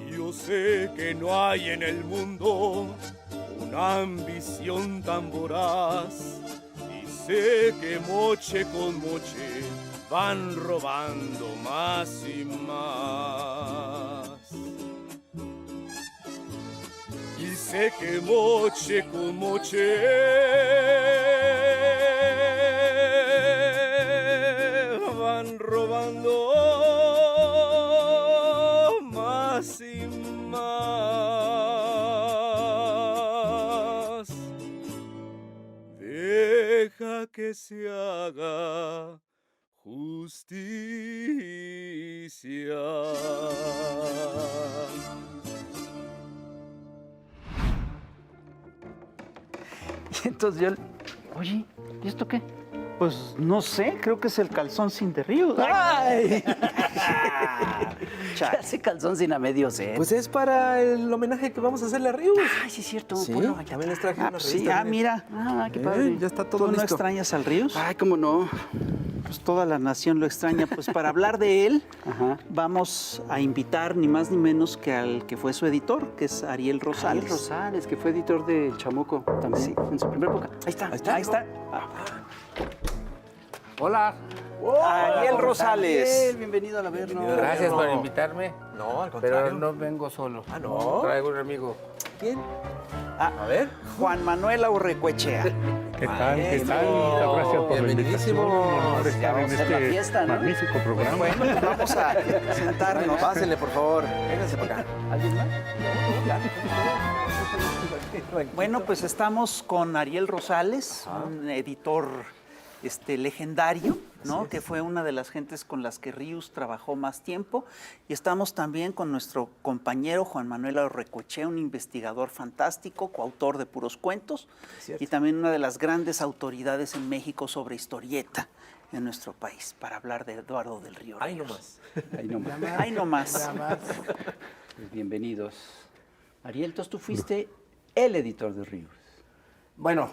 Yo sé que no hay en el mundo una ambición tan voraz, y sé que moche con moche van robando más y más. Y sé que moche con moche van robando más y más. Deja que se haga justicia. Y entonces yo, oye, ¿y esto qué? Pues no sé, creo que es el calzón sin de Ríos. ¡Ay! ¿Qué hace calzón sin a medio set? Pues es para el homenaje que vamos a hacerle a Ríos. Ay, sí es cierto. Sí, Ponlo allá también les atrás. traje una Pues sí, revista, miren. mira. Qué padre. Ya está todo ¿Tú no listo. extrañas al Ríos? Ay, cómo no. Pues toda la nación lo extraña. Pues para hablar de él, Ajá. vamos a invitar ni más ni menos que al que fue su editor, que es Ariel Rosales. Ariel Rosales, que fue editor de El Chamuco también, Sí. en su primera época. Ahí está, está. ahí está. Hola, Ariel Rosales. Ariel, bienvenido al Averno. Bienvenido. gracias no. por invitarme, No, al contrario. pero no vengo solo. Ah, ¿no? Traigo un amigo. ¿Quién? Ah, A ver. Juan Manuel Aurrecuechea. ¿Qué tal? ¿Qué tal? Maestro. Muchas gracias por la Bienvenidísimo. invitación. Un honor Ya estar en vamos a hacer la este fiesta, ¿no? magnífico programa. Bueno, pues vamos a sentarnos. Pásenle, por favor. Vénganse para acá. ¿Alguien más? Bueno, pues estamos con Ariel Rosales, un editor legendario, ¿no? Que fue una de las gentes con las que Ríos trabajó más tiempo. Y estamos también con nuestro compañero Juan Manuel Aurrecoechea, un investigador fantástico, coautor de Puros Cuentos, Cierto. y también una de las grandes autoridades en México sobre historieta en nuestro país, para hablar de Eduardo del Río. Ahí Ríos. nomás. Ahí nomás. Ahí nomás. Pues bienvenidos. Ariel, entonces tú fuiste el editor de Ríos. Bueno,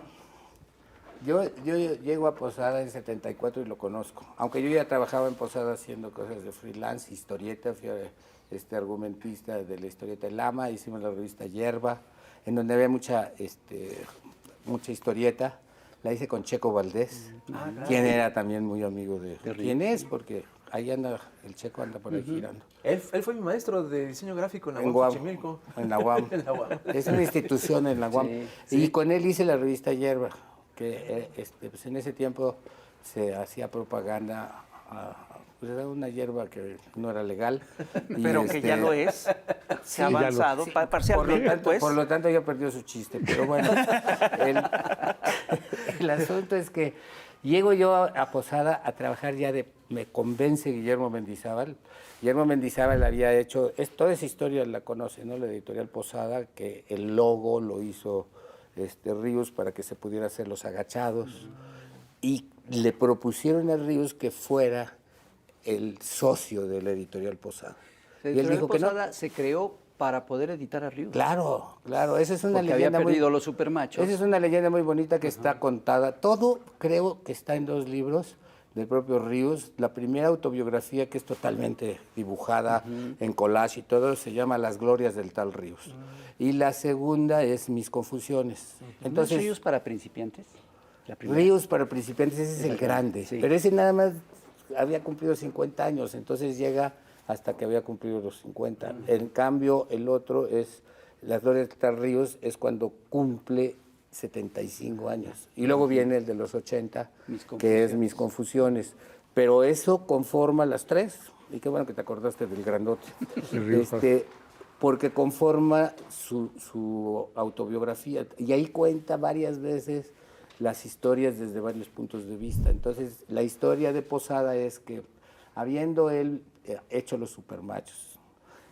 yo llego a Posada en 74 y lo conozco. Aunque yo ya trabajaba en Posada haciendo cosas de freelance, historieta, fui argumentista de la historieta El Ama, hicimos la revista Hierba, en donde había mucha historieta. La hice con Checo Valdés, quien era también muy amigo de Ríos. ¿Quién es? Porque ahí anda, el Checo anda por ahí girando. Él fue mi maestro de diseño gráfico en la En UAM Guam, Xochimilco. en la UAM. En la UAM. Es una institución en la UAM. Sí, Y con él hice la revista Hierba, que pues en ese tiempo se hacía propaganda, pues era una hierba que no era legal. y Pero que ya lo es. Se ha ya lo- avanzado. por, Parcialmente, lo tanto, pues. por lo tanto ya perdió su chiste, pero bueno, el asunto es que llego yo a Posada a trabajar me convence Guillermo Mendizábal. Guillermo Mendizábal había hecho, toda esa historia la conoce, ¿no? La editorial Posada, que el logo lo hizo Ríos para que se pudiera hacer los agachados, y le propusieron a Ríos que fuera el socio de la editorial Posada. La Y él dijo que no. Posada se creó para poder editar a Ríos. Claro, claro, esa es una Porque había leyenda perdido muy, los supermachos. esa es una leyenda muy bonita que está contada. Todo creo que está en 2 libros del propio Ríos. La primera autobiografía, que es totalmente dibujada en collage y todo, se llama Las glorias del tal Ríos. Y la segunda es Mis confusiones. Entonces, Entonces, Ríos para principiantes. La primera. Ríos para principiantes, ese es el grande. Sí. Pero ese nada más había cumplido 50 años, entonces llega hasta que había cumplido los 50. En cambio, el otro es Las glorias de tal Ríos, es cuando cumple 75 años. Y luego viene el de los 80, que es Mis confusiones. Pero eso conforma las 3. Y qué bueno que te acordaste del grandote. El Ríos. Porque conforma su autobiografía. Y ahí cuenta varias veces las historias desde varios puntos de vista. Entonces, la historia de Posada es que, habiendo él hecho Los Supermachos,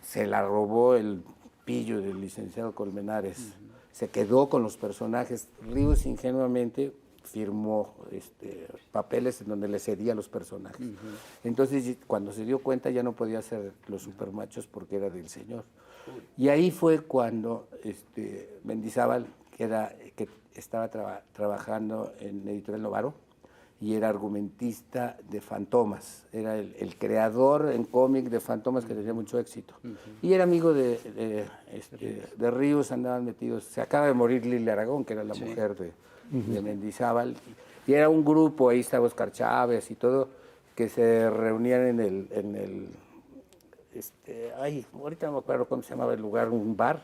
se la robó el pillo del licenciado Colmenares, se quedó con los personajes. Ríos ingenuamente firmó papeles en donde le cedía los personajes. Entonces, cuando se dio cuenta, ya no podía hacer Los Supermachos porque era del señor. Y ahí fue cuando Mendizábal, que estaba trabajando en Editorial Novaro, y era argumentista de Fantomas. Era el creador en cómic de Fantomas que tenía mucho éxito. Y era amigo de Ríos, andaban metidos. Se acaba de morir Lili Aragón, que era la mujer de Mendizábal. Y era un grupo, ahí estaba Oscar Chávez y todo, que se reunían en el ahorita no me acuerdo cómo se llamaba el lugar, un bar.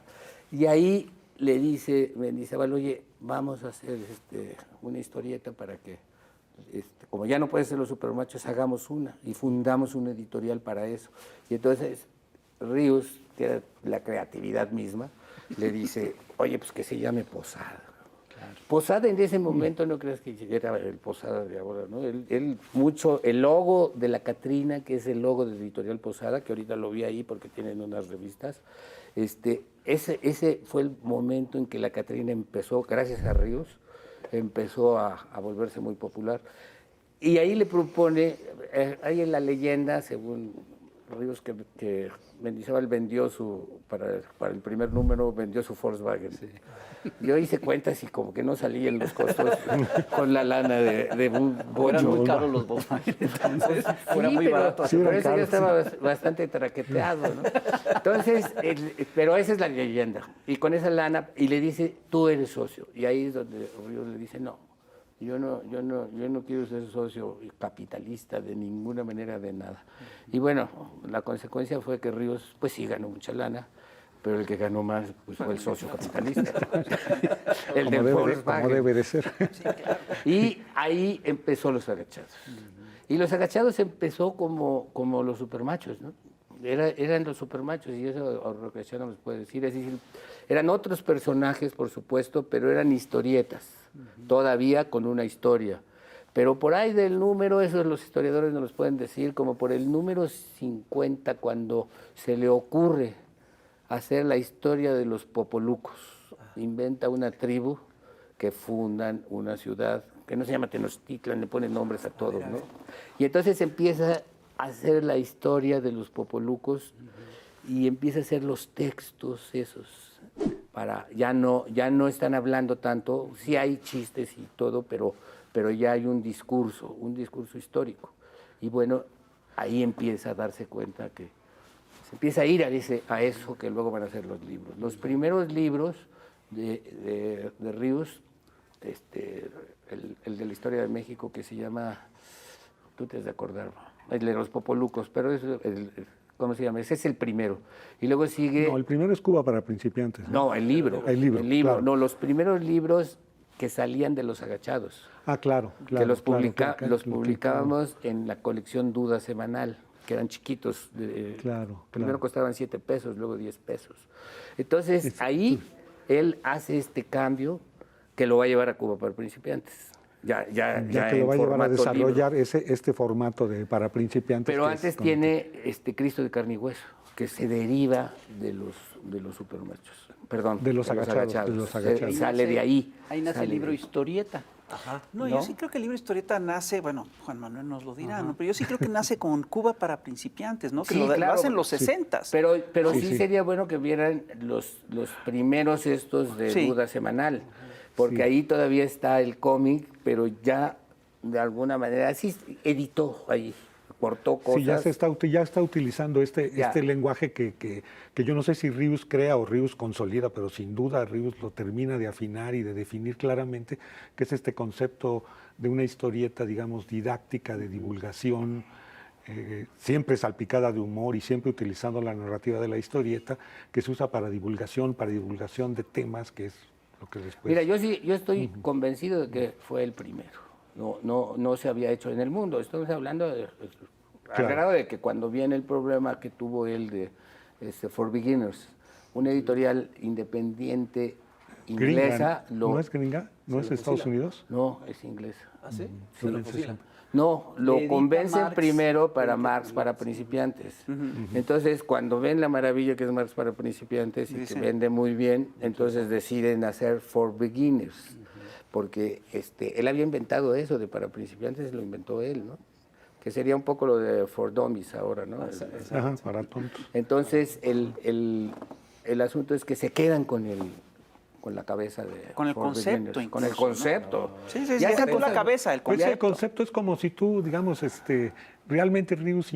Y ahí le dice Mendizábal, oye, vamos a hacer una historieta para que, como ya no puede ser los supermachos, hagamos una. Y fundamos una editorial para eso. Y entonces Ríos, que era la creatividad misma, le dice, oye, pues que se llame Posada. Posada en ese momento no creas que era el Posada de ahora, ¿no? El logo de la Catrina, que es el logo de Editorial Posada, que ahorita lo vi ahí porque tienen unas revistas, ese fue el momento en que la Catrina empezó, gracias a Ríos, empezó a volverse muy popular. Y ahí le propone, hay en la leyenda, según Ríos, que Mendizábal vendió para el primer número, vendió su Volkswagen. Sí. Yo hice cuentas y como que no salían los costos con la lana de un bocho. Eran muy caros los Volkswagen, entonces fuera muy barato. Sí, por eso ya estaba bastante traqueteado, ¿no? Entonces, pero esa es la leyenda. Y con esa lana, y le dice, tú eres socio. Y ahí es donde Ríos le dice, no, yo no quiero ser socio capitalista de ninguna manera, de nada. Y bueno, la consecuencia fue que Ríos, pues sí ganó mucha lana, pero el que ganó más pues, fue el socio capitalista. El del Volkswagen. Como debe de ser. Sí, claro. Y ahí empezó Los Agachados. Y Los Agachados empezó como los supermachos, ¿no? Eran los supermachos, y eso Rocachano nos puede decir. Es decir, eran otros personajes, por supuesto, pero eran historietas, todavía con una historia. Pero por ahí del número, eso los historiadores nos los pueden decir, como por el número 50, cuando se le ocurre hacer la historia de los popolucos. Inventa una tribu que fundan una ciudad, que no se llama Tenochtitlan, le ponen nombres a todos, ¿no? Y entonces empieza a hacer la historia de los popolucos y empieza a hacer los textos esos. Ya no están hablando tanto, sí hay chistes y todo, pero ya hay un discurso histórico. Y bueno, ahí empieza a darse cuenta que se empieza a ir a eso que luego van a ser los libros. Los primeros libros de Ríos, el de la historia de México, que se llama, tú te has de acordar, el de los popolucos, pero es ¿cómo se llama? Ese es el primero. Y luego sigue... No, el primero es Cuba para principiantes. No, el libro. El libro, claro. No, los primeros libros que salían de Los Agachados. Ah, claro. Que los claro, publicábamos en la colección Duda semanal, que eran chiquitos. Primero costaban 7 pesos, luego 10 pesos. Entonces, ahí él hace este cambio que lo va a llevar a Cuba para principiantes. Ya que lo va a llevar a desarrollar libro. este formato para principiantes. Pero antes tiene Cristo de carne y hueso, que se deriva de los supermachos. Perdón, de los agachados. Sale de ahí. Ahí nace el libro Historieta. Ajá. No, yo sí creo que el libro Historieta nace, bueno, Juan Manuel nos lo dirá, ¿no? Pero yo sí creo que nace con Cuba para principiantes, ¿no? Que sí, lo claro, hacen los 60s. Pero sí sería bueno que vieran los primeros estos de Duda semanal, porque ahí todavía está el cómic, pero ya de alguna manera sí editó ahí, cortó cosas. Sí, ya está utilizando este lenguaje que yo no sé si Ríos crea o Ríos consolida, pero sin duda Ríos lo termina de afinar y de definir claramente, que es este concepto de una historieta, digamos, didáctica, de divulgación, siempre salpicada de humor y siempre utilizando la narrativa de la historieta, que se usa para divulgación de temas, que es lo que después... Mira, yo estoy convencido de que fue el primero. No se había hecho en el mundo. Estamos hablando al grado de que cuando viene el problema que tuvo él de For Beginners, una editorial independiente inglesa... Gringa. ¿No es gringa? ¿No es Estados Unidos? No, es inglesa. ¿Ah, sí? Sí, No, lo edita convencen Marx, primero para Marx para principiantes. Entonces, cuando ven la maravilla que es Marx para principiantes y que vende muy bien, entonces deciden hacer For Beginners. Porque él había inventado eso de para principiantes, lo inventó él, ¿no? Que sería un poco lo de For Dummies ahora, ¿no? Ajá, para tontos. Entonces, el asunto es que se quedan con con la cabeza de... Con el Ford concepto Beginners, con el incluso, ¿no? concepto. Sí, sí, sí, Ya deja esa tú la cosa- cabeza, el Pues el concepto. concepto es como si tú, digamos, realmente Ríos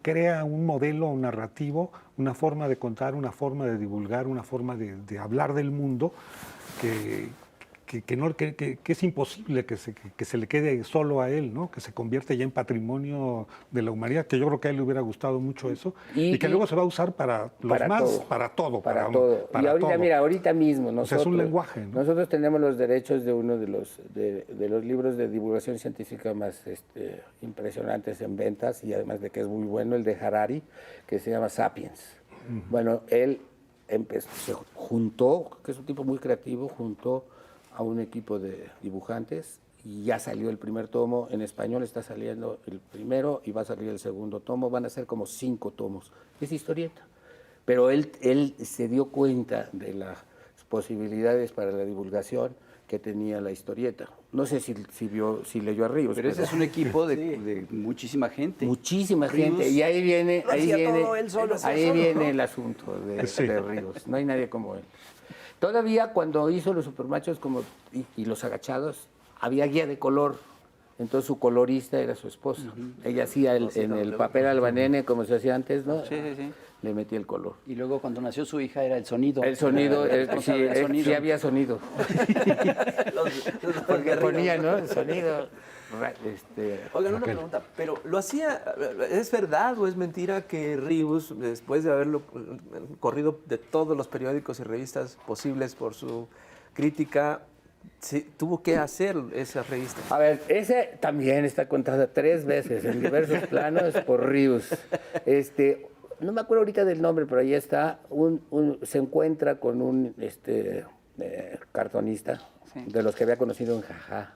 crea un modelo narrativo, una forma de contar, una forma de divulgar, una forma de hablar del mundo que es imposible que se le quede solo a él, ¿no? Que se convierte ya en patrimonio de la humanidad, que yo creo que a él le hubiera gustado mucho eso, y que luego se va a usar para los para más, todo. para todo. Para todo. Y ahorita, todo. mira, ahorita mismo O sea, nosotros... es un lenguaje, ¿no? Nosotros tenemos los derechos de uno de los libros de divulgación científica más impresionantes en ventas, y además de que es muy bueno, el de Harari, que se llama Sapiens. Bueno, él se juntó, que es un tipo muy creativo, juntó a un equipo de dibujantes y ya salió el primer tomo. En español está saliendo el primero y va a salir el segundo tomo. Van a ser como 5 tomos. Es historieta. Pero él se dio cuenta de las posibilidades para la divulgación que tenía la historieta. No sé si leyó a Ríos. Pero ese es un equipo de muchísima gente. Muchísima Ríos gente. Y ahí viene, hacía viene el asunto Sí. de Ríos. No hay nadie como él. Todavía cuando hizo los supermachos y los agachados, había guía de color. Entonces su colorista era su esposa. Ella hacía en el papel albanene, como se hacía antes, ¿no? Sí, sí, sí. Le metía el color. Y luego cuando nació su hija era el sonido. El sonido, O sea, el sonido. sí había sonido. Porque ponía, ¿no? El sonido. Oigan, una pregunta, pero ¿lo hacía, es verdad o es mentira que Ríos, después de haberlo corrido de todos los periódicos y revistas posibles por su crítica, tuvo que hacer esa revista? A ver, ese también está contada 3 veces en diversos planos por Ríos. No me acuerdo ahorita del nombre, pero ahí está. Se encuentra con un cartonista, Sí. de los que había conocido en Jajá.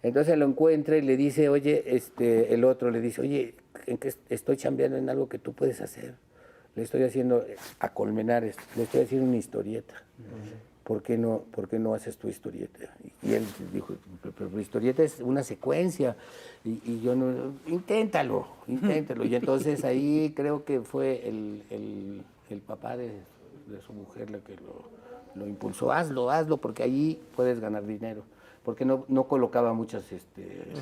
Entonces lo encuentra y le dice, oye, el otro le dice, oye, ¿en qué estoy chambeando en algo que tú puedes hacer? Le estoy haciendo a Colmenares, le estoy haciendo una historieta. ¿Por qué no haces tu historieta? Y él dijo, pero la historieta es una secuencia. Y yo no, inténtalo. Y entonces ahí creo que fue el papá de su mujer la que lo impulsó. Hazlo, porque ahí puedes ganar dinero. Porque no colocaba muchas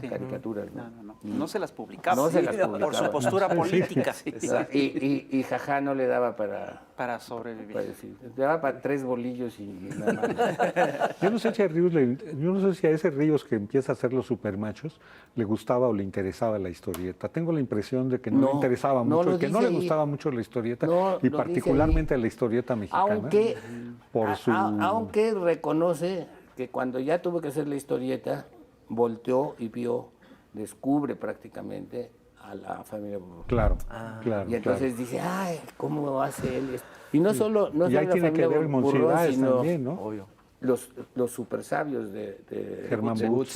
caricaturas. ¿no? No se las publicaba. No se las Por su publicaba. postura política. Exacto. Y Jajá no le daba Para sobrevivir. le daba para 3 bolillos y nada más. Yo no sé si a ese Ríos que empieza a hacer los supermachos le gustaba o le interesaba la historieta. Tengo la impresión de que no le interesaba no mucho, lo y que no dice le ahí. gustaba mucho la historieta, No, y lo dice particularmente ahí. la historieta mexicana. Aunque reconoce que cuando ya tuvo que hacer la historieta, volteó y descubre prácticamente a la familia Burrón. Claro, Ah. claro. Y entonces dice, ay, ¿cómo hace él esto? Y no solo Y ahí la tiene que familia ver Burrón, Monsiváis sino también, ¿no? Obvio. los super sabios de Germán Butz. Butz.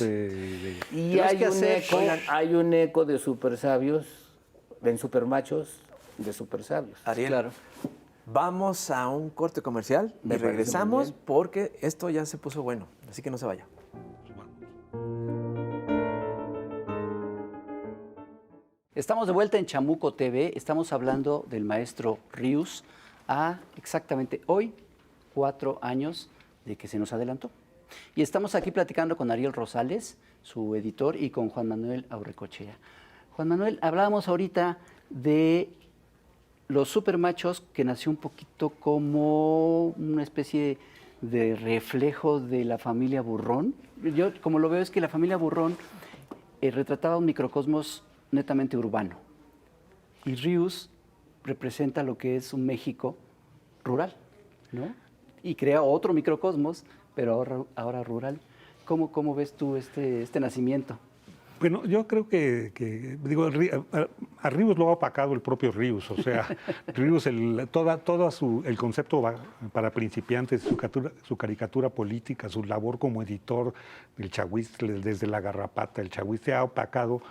Y hay un eco de super sabios, en supermachos, de super sabios. Ariel, Claro. vamos a un corte comercial y Me parece muy regresamos bien. porque esto ya se puso bueno, así que no se vaya. Estamos de vuelta en Chamuco TV. Estamos hablando del maestro Ríos a exactamente hoy, 4 años de que se nos adelantó. Y estamos aquí platicando con Ariel Rosales, su editor, y con Juan Manuel Aurrecochea. Juan Manuel, hablábamos ahorita de los supermachos, que nació un poquito como una especie de reflejo de la familia Burrón. Yo, como lo veo, es que la familia Burrón retrataba un microcosmos netamente urbano. Y Ríos representa lo que es un México rural, ¿no? Y crea otro microcosmos, pero ahora rural. ¿Cómo ves tú este nacimiento? Bueno, yo creo que digo, a Ríos lo ha opacado el propio Ríos, o sea, Ríos, el concepto para principiantes, su caricatura política, su labor como editor del Chahuiztle, desde La Garrapata, el Chahuiztle ha opacado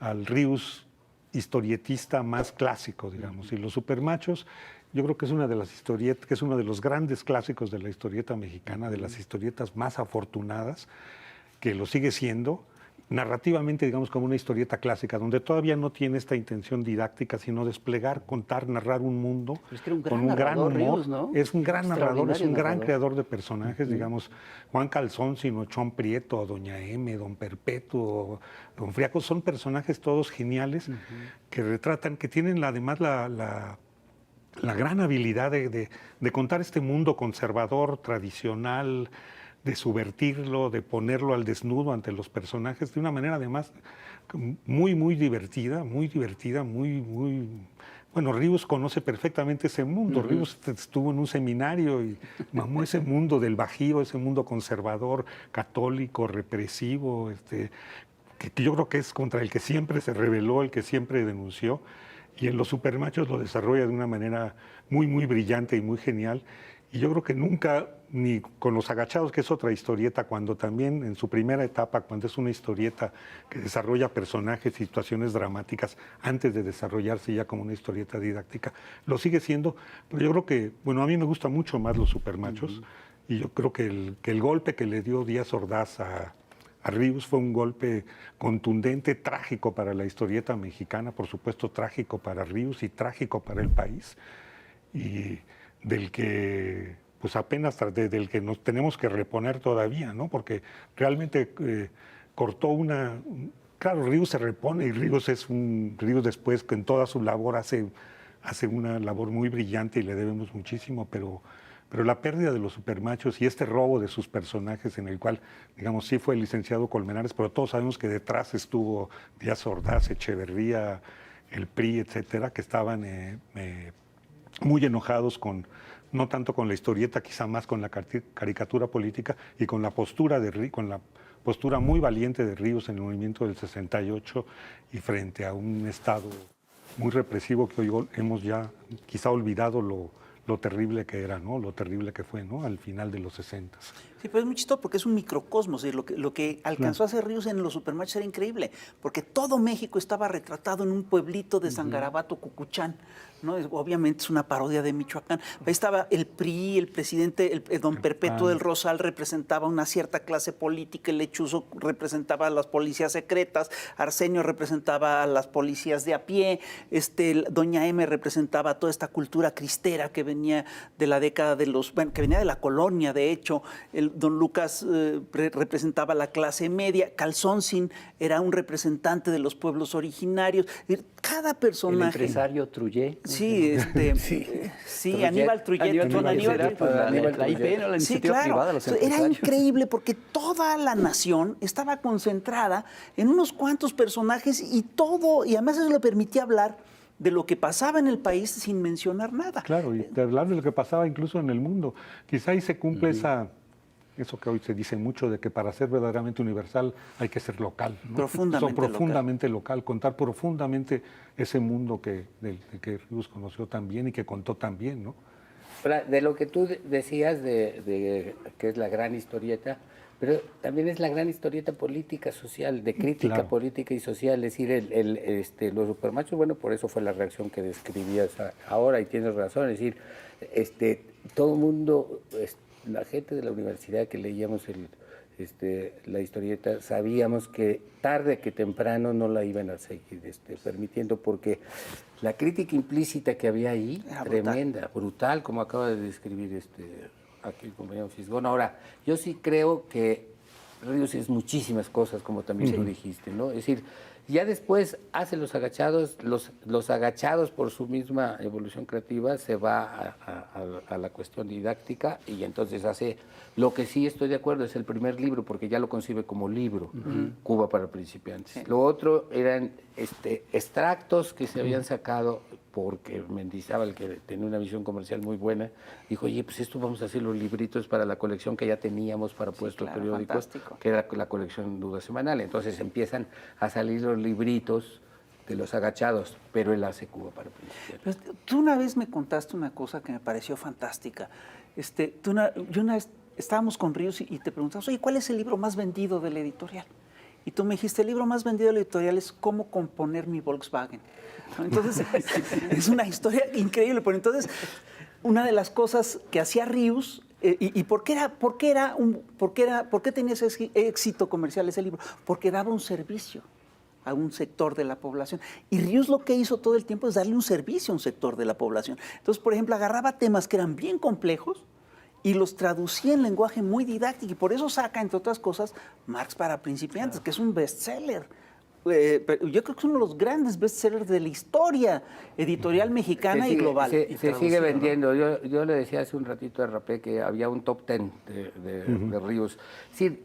al Ríos historietista más clásico, digamos, y los supermachos, yo creo que es una de las historietas, que es uno de los grandes clásicos de la historieta mexicana, de las historietas más afortunadas, que lo sigue siendo. narrativamente, digamos, como una historieta clásica, donde todavía no tiene esta intención didáctica, sino desplegar, contar, narrar un mundo Pero es que era un con gran un gran narrador, humor. Ríos, ¿no? Es un gran narrador, es un gran Extraordinario creador de personajes, digamos, Juan Calzón, Chón Prieto, Doña M, Don Perpetuo, Don Friaco, son personajes todos geniales que retratan, que tienen además la gran habilidad de contar este mundo conservador, tradicional, de subvertirlo, de ponerlo al desnudo ante los personajes de una manera además muy, muy divertida, muy... Bueno, Ríos conoce perfectamente ese mundo. Ríos estuvo en un seminario y mamó ese mundo del Bajío, ese mundo conservador, católico, represivo, que yo creo que es contra el que siempre se rebeló, el que siempre denunció. Y en Los Supermachos lo desarrolla de una manera muy, muy brillante y muy genial. Y yo creo que nunca, ni con Los Agachados, que es otra historieta, cuando también en su primera etapa, cuando es una historieta que desarrolla personajes y situaciones dramáticas antes de desarrollarse ya como una historieta didáctica, lo sigue siendo. Pero yo creo que, bueno, a mí me gustan mucho más Los Supermachos. Y yo creo que el golpe que le dio Díaz Ordaz a Ríos fue un golpe contundente, trágico para la historieta mexicana, por supuesto trágico para Ríos y trágico para el país, y del que pues apenas del que nos tenemos que reponer todavía, ¿no? Porque realmente cortó una... Claro, Ríos se repone y Ríos después, en toda su labor, hace una labor muy brillante y le debemos muchísimo, pero la pérdida de Los Supermachos y este robo de sus personajes, en el cual, digamos, sí fue el licenciado Colmenares, pero todos sabemos que detrás estuvo Díaz Ordaz, Echeverría, el PRI, etcétera, que estaban muy enojados no tanto con la historieta, quizá más con la caricatura política y con la postura muy valiente de Ríos en el movimiento del 68 y frente a un Estado muy represivo que hoy hemos ya quizá olvidado lo terrible que era, ¿no? Lo terrible que fue, ¿no? Al final de los 60. Sí, pero es muy chistoso porque es un microcosmos. Lo que alcanzó a hacer Ríos en Los Supermachos era increíble, porque todo México estaba retratado en un pueblito de San Garabato, Cucuchán, ¿no? Obviamente es una parodia de Michoacán. Ahí estaba el PRI, el presidente, el don Perpetuo del Rosal representaba una cierta clase política, el Lechuzo representaba a las policías secretas, Arsenio representaba a las policías de a pie, Doña M representaba toda esta cultura cristera que venía de la década que venía de la colonia, de hecho. Don Lucas representaba la clase media, Calzóncin era un representante de los pueblos originarios. Cada personaje... El empresario Trujé. Sí, sí, Aníbal Trujé. La IP, ¿no? La iniciativa privada, los empresarios. Era increíble porque toda la nación estaba concentrada en unos cuantos personajes y además eso le permitía hablar de lo que pasaba en el país sin mencionar nada. Claro, y de hablar de lo que pasaba incluso en el mundo. Quizá ahí se cumple eso que hoy se dice mucho de que para ser verdaderamente universal hay que ser local, ¿no? Profundamente local, contar profundamente ese mundo del que Ríos conoció tan bien y que contó tan bien, ¿no? De lo que tú decías de que es la gran historieta, pero también es la gran historieta política, social, de crítica política y social. Es decir, Los Supermachos, bueno, por eso fue la reacción que describías ahora, y tienes razón. Es decir, todo el mundo, la gente de la universidad que leíamos la historieta, sabíamos que tarde que temprano no la iban a seguir permitiendo, porque la crítica implícita que había ahí, era tremenda, brutal, como acaba de describir aquí el compañero Fisgón. Ahora, yo sí creo que Ríos es muchísimas cosas, como también tú dijiste, ¿no? Es decir, ya después hace Los Agachados, los Agachados por su misma evolución creativa se va a la cuestión didáctica, y entonces hace lo que sí estoy de acuerdo, es el primer libro, porque ya lo concibe como libro, Cuba para principiantes. Sí. Lo otro eran extractos que se habían sacado porque Mendizábal, que tenía una visión comercial muy buena, dijo, oye, pues esto vamos a hacer los libritos para la colección que ya teníamos para puestos periódicos, fantástico, que era la colección Duda Semanal. Entonces empiezan a salir los libritos de Los Agachados, pero él hace Cuba para principiantes. Pero tú una vez me contaste una cosa que me pareció fantástica. Una vez estábamos con Ríos y te preguntamos, oye, ¿cuál es el libro más vendido de la editorial? Y tú me dijiste, el libro más vendido de la editorial es Cómo componer mi Volkswagen. Entonces, es una historia increíble. Pero entonces, una de las cosas que hacía Ríos ¿Y por qué tenía ese éxito comercial ese libro? Porque daba un servicio a un sector de la población. Y Ríos lo que hizo todo el tiempo es darle un servicio a un sector de la población. Entonces, por ejemplo, agarraba temas que eran bien complejos y los traducía en lenguaje muy didáctico. Y por eso saca, entre otras cosas, Marx para principiantes, que es un bestseller. Yo creo que es uno de los grandes bestsellers de la historia editorial mexicana y global. Se sigue vendiendo. Yo le decía hace un ratito a Rapé que había un top 10 de Ríos. Sí,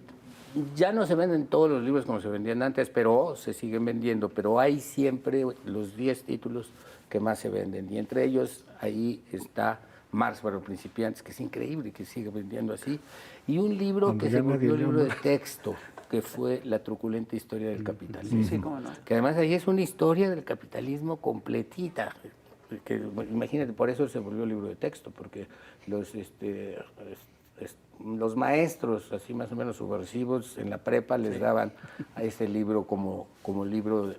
ya no se venden todos los libros como se vendían antes, pero se siguen vendiendo. Pero hay siempre los 10 títulos que más se venden. Y entre ellos ahí está Marx para los principiantes, que es increíble que sigue vendiendo así. Y un libro que se volvió libro de texto, que fue La truculenta historia del capitalismo. Sí, cómo no. Que además ahí es una historia del capitalismo completita. Que, imagínate, por eso se volvió libro de texto, porque los maestros, así más o menos subversivos, en la prepa les daban a ese libro como libro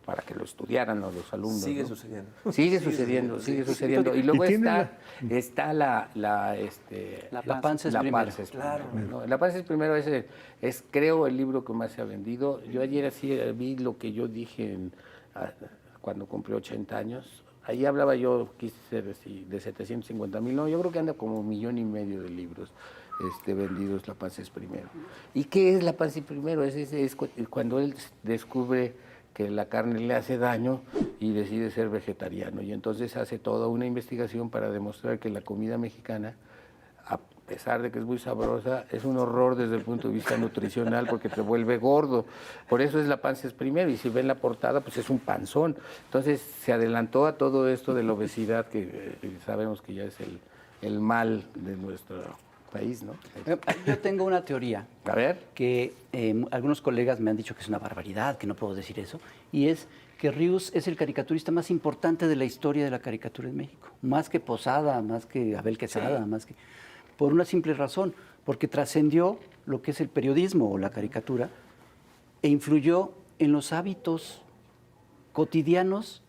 para que lo estudiaran los alumnos. Sigue ¿no? sucediendo. Sigue sucediendo. Y luego está la Panza es primero. Claro. ¿no? La Panza es primero, es creo el libro que más se ha vendido. Yo ayer así vi lo que yo dije cuando cumplí 80 años. Ahí hablaba yo, quise ser así, de 750,000, no, yo creo que anda como 1,5 millones de libros vendidos, La Panza es primero. ¿Y qué es La Panza es primero? Es cuando él descubre que la carne le hace daño y decide ser vegetariano. Y entonces hace toda una investigación para demostrar que la comida mexicana, a pesar de que es muy sabrosa, es un horror desde el punto de vista nutricional porque te vuelve gordo. Por eso es La Panza es primero, y si ven la portada, pues es un panzón. Entonces se adelantó a todo esto de la obesidad, que sabemos que ya es el mal de nuestro país, ¿no? Yo tengo una teoría. A ver. Que algunos colegas me han dicho que es una barbaridad, que no puedo decir eso, y es que Ríos es el caricaturista más importante de la historia de la caricatura en México. Más que Posada, más que Abel Quesada, más que... Por una simple razón, porque trascendió lo que es el periodismo o la caricatura e influyó en los hábitos cotidianos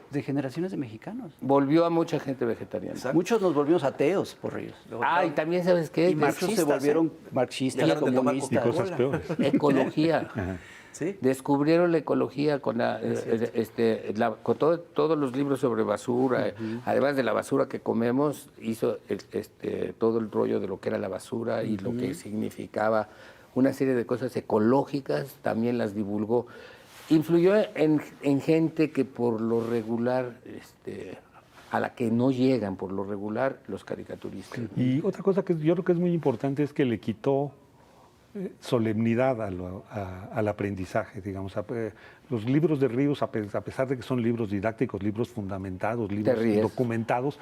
de generaciones de mexicanos. Volvió a mucha gente vegetariana. Exacto. Muchos nos volvimos ateos por Ríos. Y también, ¿sabes qué? Y muchos se volvieron marxistas, Dejaron de tomar comunistas. Y cosas peores. Ecología. ¿Sí? Descubrieron la ecología con todos los libros sobre basura. Además de la basura que comemos, hizo todo el rollo de lo que era la basura y lo que significaba una serie de cosas ecológicas, también las divulgó. Influyó en gente que por lo regular, a la que no llegan por lo regular los caricaturistas. Y otra cosa que yo creo que es muy importante es que le quitó solemnidad al aprendizaje, digamos. Los libros de Ríos, a pesar de que son libros didácticos, libros fundamentados, libros documentados,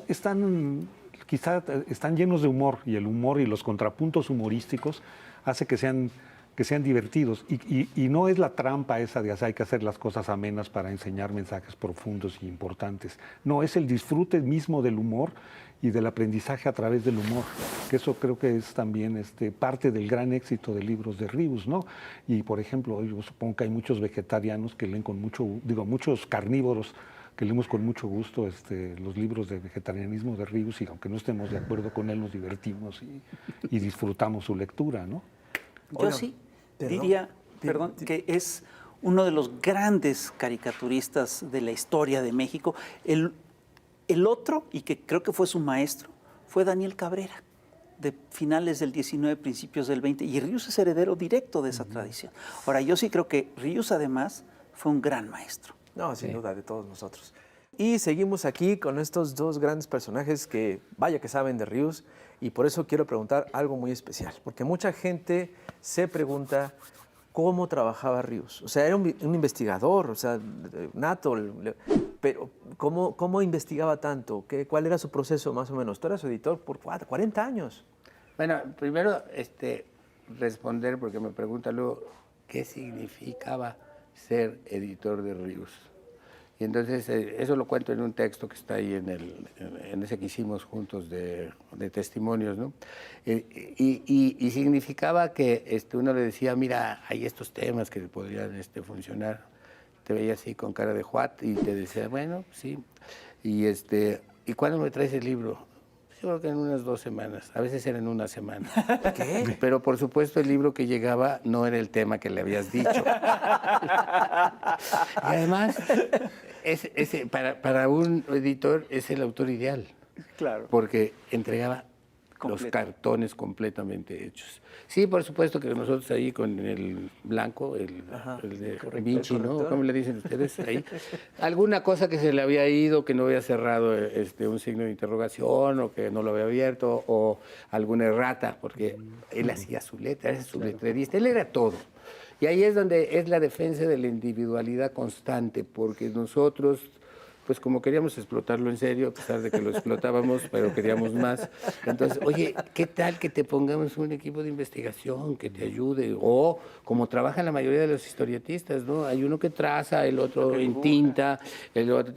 están llenos de humor, y el humor y los contrapuntos humorísticos hace que sean divertidos. Y no es la trampa esa de hay que hacer las cosas amenas para enseñar mensajes profundos y importantes. No, es el disfrute mismo del humor y del aprendizaje a través del humor, que eso creo que es también parte del gran éxito de libros de Ríos, ¿no? Y, por ejemplo, yo supongo que hay muchos vegetarianos que leen muchos carnívoros que leemos con mucho gusto los libros de vegetarianismo de Ríos, y aunque no estemos de acuerdo con él, nos divertimos y disfrutamos su lectura, ¿no? Yo sí diría, que es uno de los grandes caricaturistas de la historia de México. El otro, y que creo que fue su maestro, fue Daniel Cabrera, de finales del 19, principios del 20, y Ríos es heredero directo de esa tradición. Ahora, yo sí creo que Ríos, además, fue un gran maestro. No, sin duda, de todos nosotros. Y seguimos aquí con estos dos grandes personajes que, vaya que saben de Ríos, y por eso quiero preguntar algo muy especial, porque mucha gente se pregunta cómo trabajaba Ríos. O sea, era un investigador, o sea, nato, pero ¿cómo investigaba tanto? ¿Cuál era su proceso más o menos? Tú eras su editor por 40 años. Bueno, primero responder, porque me pregunta luego, ¿qué significaba ser editor de Ríos? Y entonces eso lo cuento en un texto que está ahí en ese que hicimos juntos de testimonios, ¿no? Y significaba que uno le decía, mira, hay estos temas que podrían funcionar. Te veía así con cara de juat y te decía, bueno, sí. ¿Y cuándo me traes el libro? Yo creo que en unas 2 semanas, a veces era en una semana. ¿Qué? Pero por supuesto el libro que llegaba no era el tema que le habías dicho. Y además, para un editor es el autor ideal. Claro. Porque entregaba los Completo. cartones completamente hechos. Sí, por supuesto que nosotros ahí con el blanco, el de Vinci, ¿no? ¿Cómo le dicen ustedes ahí? Alguna cosa que se le había ido, que no había cerrado un signo de interrogación o que no lo había abierto o alguna errata, porque él hacía su letra, era su letrerista, él era todo. Y ahí es donde es la defensa de la individualidad constante, porque nosotros, pues como queríamos explotarlo en serio, a pesar de que lo explotábamos, pero queríamos más. Entonces, oye, ¿qué tal que te pongamos un equipo de investigación que te ayude? O como trabajan la mayoría de los historietistas, ¿no? Hay uno que traza, el otro en tinta, el otro...